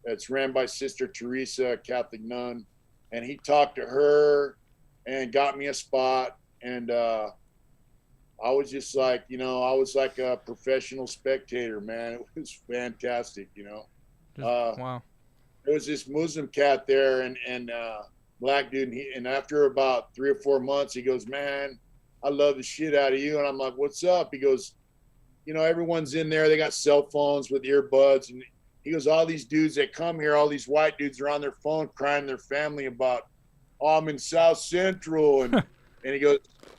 that's ran by Sister Teresa, a Catholic nun. And he talked to her and got me a spot. And I was just like, I was like a professional spectator, man. It was fantastic, wow. there was this Muslim cat there, and black dude, and after about 3 or 4 months, he goes, "Man, I love the shit out of you." And I'm like, "What's up?" He goes, everyone's in there. They got cell phones with earbuds, and he goes, "All these dudes that come here, all these white dudes are on their phone crying to their family about, oh, I'm in South Central," and he goes,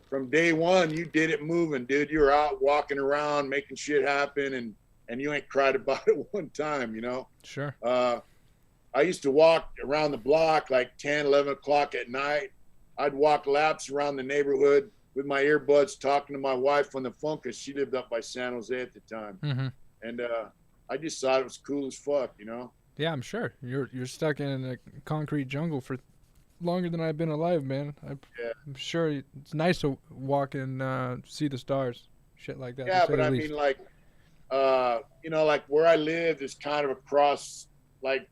"From day one, you did it moving, dude. You were out walking around, making shit happen, and you ain't cried about it one time, Sure. I used to walk around the block like 10, 11 o'clock at night. I'd walk laps around the neighborhood with my earbuds talking to my wife on the phone because she lived up by San Jose at the time. Mm-hmm. And I just thought it was cool as fuck, Yeah, I'm sure. You're stuck in a concrete jungle for longer than I've been alive, man. I'm sure it's nice to walk and see the stars, shit like that. Yeah, but I mean, like, like where I live is kind of across, like,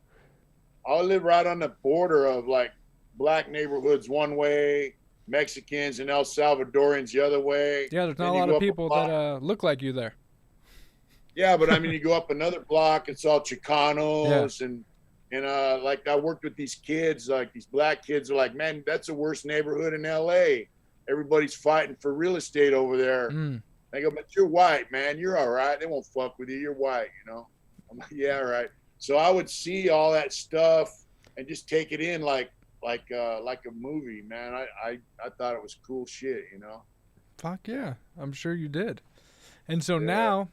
I live right on the border of like black neighborhoods one way, Mexicans and El Salvadorians the other way. Yeah, there's not a lot of people that look like you there. Yeah, but I mean, you go up another block, it's all Chicanos and like I worked with these kids, like these black kids are like, "Man, that's the worst neighborhood in LA. Everybody's fighting for real estate over there." They go, "But you're white, man. You're all right. They won't fuck with you. You're white, I'm like, "Yeah, all right." So I would see all that stuff and just take it in like a movie, man. I thought it was cool shit, Fuck yeah, I'm sure you did. And so now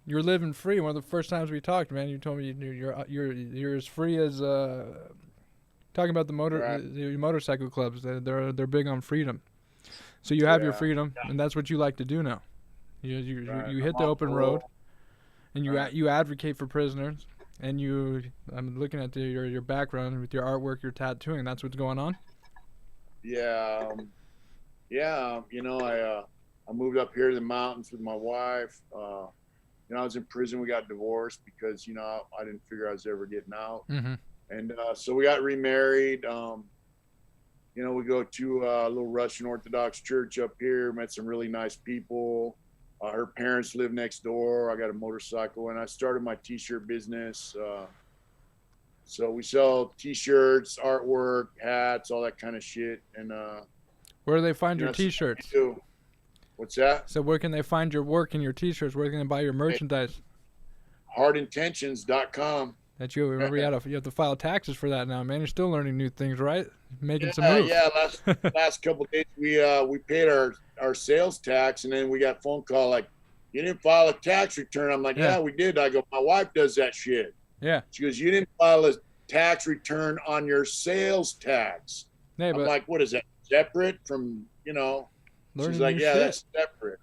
you're living free. One of the first times we talked, man, you told me you're as free as talking about the motorcycle clubs. They're big on freedom. So you have your freedom, and that's what you like to do now. You hit the open road, and you advocate for prisoners. And I'm looking at your background with your artwork, your tattooing. That's what's going on. Yeah, I moved up here to the mountains with my wife. I was in prison. We got divorced because I didn't figure I was ever getting out. Mm-hmm. And so we got remarried. We go to a little Russian Orthodox church up here. Met some really nice people. Her parents live next door. I got a motorcycle, and I started my t-shirt business. So we sell t-shirts, artwork, hats, all that kind of shit. And where do they find your t-shirts? What's that? So where can they find your work and your t-shirts? Where can they buy your merchandise? Hardintentions.com. That you remember you have to file taxes for that now, man. You're still learning new things, right? Making some moves. Yeah. Last couple of days we paid our sales tax, and then we got a phone call like, "You didn't file a tax return." I'm like, "Yeah, we did." I go, "My wife does that shit." Yeah. She goes, "You didn't file a tax return on your sales tax." Yeah, I'm like, "What is that? Separate from She's like, "Yeah, that's separate."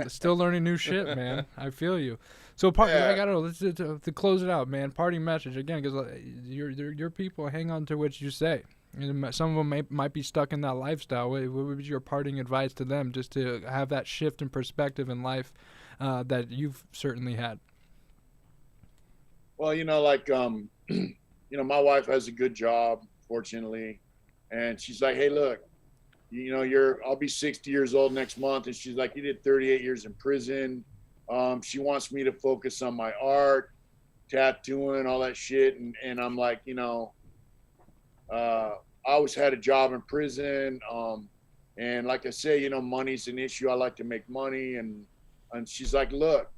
Still learning new shit, man. I feel you. So I gotta know. Let's to close it out, man. Parting message again, because your people hang on to what you say. And some of them might be stuck in that lifestyle. What would be your parting advice to them, just to have that shift in perspective in life that you've certainly had? Well, my wife has a good job, fortunately, and she's like, "Hey, look, I'll be 60 years old next month," and she's like, "You did 38 years in prison." She wants me to focus on my art, tattooing, all that shit. And I'm like, I always had a job in prison. And like I say, money's an issue. I like to make money. And she's like, "Look,"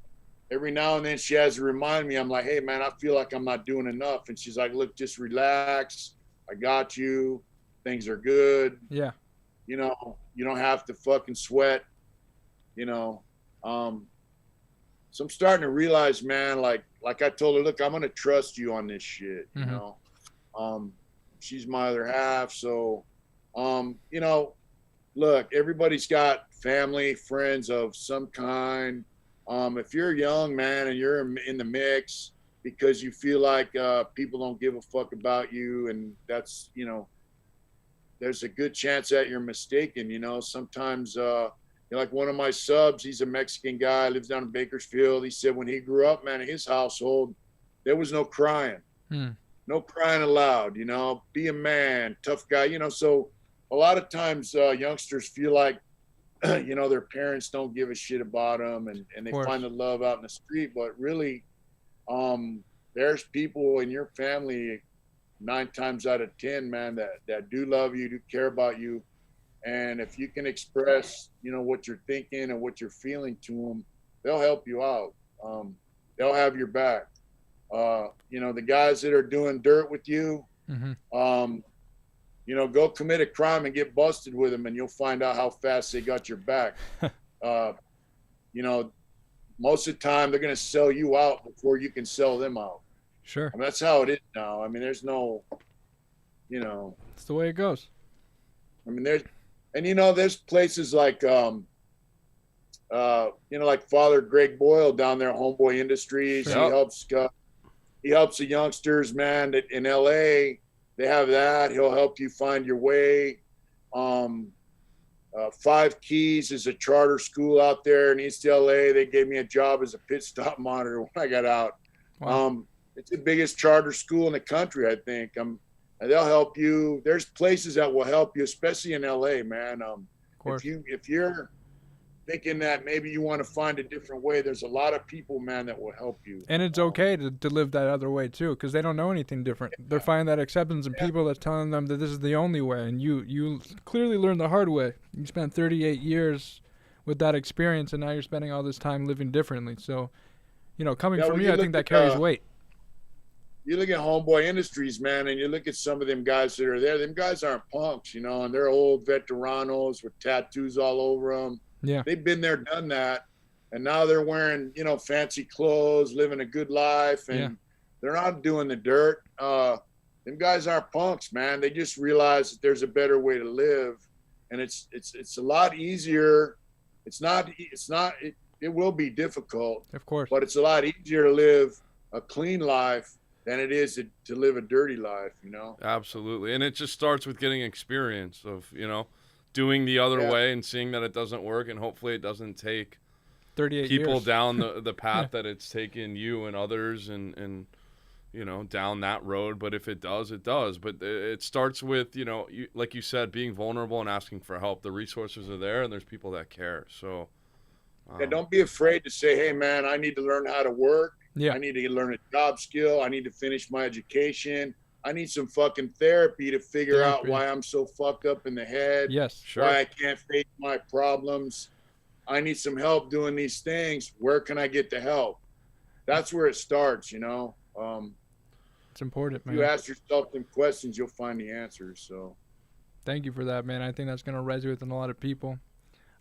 every now and then she has to remind me. I'm like, "Hey, man, I feel like I'm not doing enough." And she's like, "Look, just relax. I got you. Things are good. Yeah. You don't have to fucking sweat, So I'm starting to realize, man, like I told her, "Look, I'm going to trust you on this shit." She's my other half. So, look, everybody's got family, friends of some kind. If you're young, man, and you're in the mix because you feel like people don't give a fuck about you, and that's, there's a good chance that you're mistaken. Sometimes, like one of my subs, he's a Mexican guy, lives down in Bakersfield. He said when he grew up, man, in his household, there was no crying. No crying allowed, be a man, tough guy, so a lot of times youngsters feel like, their parents don't give a shit about them, and they find the love out in the street. But really, there's people in your family 9 times out of 10, man, that do love you, do care about you. And if you can express, you know, what you're thinking and what you're feeling to them, they'll help you out. They'll have your back. You know, the guys that are doing dirt with you, you know, go commit a crime and get busted with them, and you'll find out how fast they got your back. You know, most of the time they're going to sell you out before you can sell them out. Sure. I mean, that's how it is now. I mean, there's no, you know. It's the way it goes. I mean, there's places like, you know, like Father Greg Boyle down there at Homeboy Industries. Sure. He helps the youngsters, man, that in LA. They have that. He'll help you find your way. 5 Keys is a charter school out there in East LA. They gave me a job as a pit stop monitor when I got out. Wow. It's the biggest charter school in the country, I think. And they'll help you. There's places that will help you, especially in LA, man. Of course. If you're thinking that maybe you want to find a different way, there's a lot of people, man, that will help you. And it's okay to live that other way too, because they don't know anything different. They're finding that acceptance in people that's telling them that this is the only way. And you clearly learned the hard way. You spent 38 years with that experience, and now you're spending all this time living differently. So, you know, coming from you, I think that carries weight. You look at Homeboy Industries, man, and you look at some of them guys that are there. Them guys aren't punks, you know, and they're old veteranos with tattoos all over them. Yeah. They've been there, done that, and now they're wearing, you know, fancy clothes, living a good life, and they're not doing the dirt. Them guys aren't punks, man. They just realize that there's a better way to live, and it's a lot easier. It will be difficult, Of course. but it's a lot easier to live a clean life than it is to live a dirty life, you know? Absolutely. And it just starts with getting experience of, you know, doing the other way and seeing that it doesn't work, and hopefully it doesn't take 38 people years. down the path that it's taken you and others and you know, down that road. But if it does, it does. But it starts with, you know, like you said, being vulnerable and asking for help. The resources are there, and there's people that care. So don't be afraid to say, hey, man, I need to learn how to work. Yeah. I need to learn a job skill. I need to finish my education. I need some fucking therapy to figure out why I'm so fucked up in the head. Yes, sure. Why I can't face my problems. I need some help doing these things. Where can I get the help? That's where it starts, you know. It's important, man. If you ask yourself them questions, you'll find the answers. So Thank you for that, man. I think that's going to resonate with a lot of people.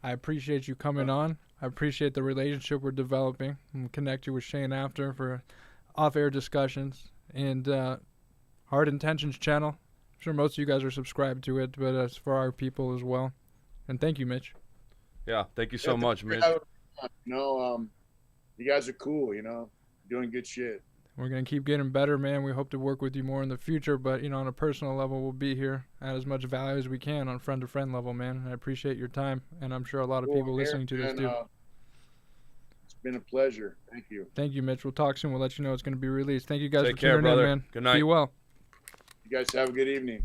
I appreciate you coming on. I appreciate the relationship we're developing. We'll connect you with Shane after for off-air discussions. And Hard Intentions channel. I'm sure most of you guys are subscribed to it, but it's for our people as well. And thank you, Mitch. Yeah, thank you so much, Mitch. You know, you guys are cool, you know, doing good shit. We're going to keep getting better, man. We hope to work with you more in the future, but, you know, on a personal level, we'll be here, add as much value as we can on friend-to-friend level, man. I appreciate your time, and I'm sure a lot of people listening to this, too. It's been a pleasure. Thank you. Thank you, Mitch. We'll talk soon. We'll let you know it's going to be released. Thank you guys Take for care, tuning in, brother. man. Good night. Be well. You guys have a good evening.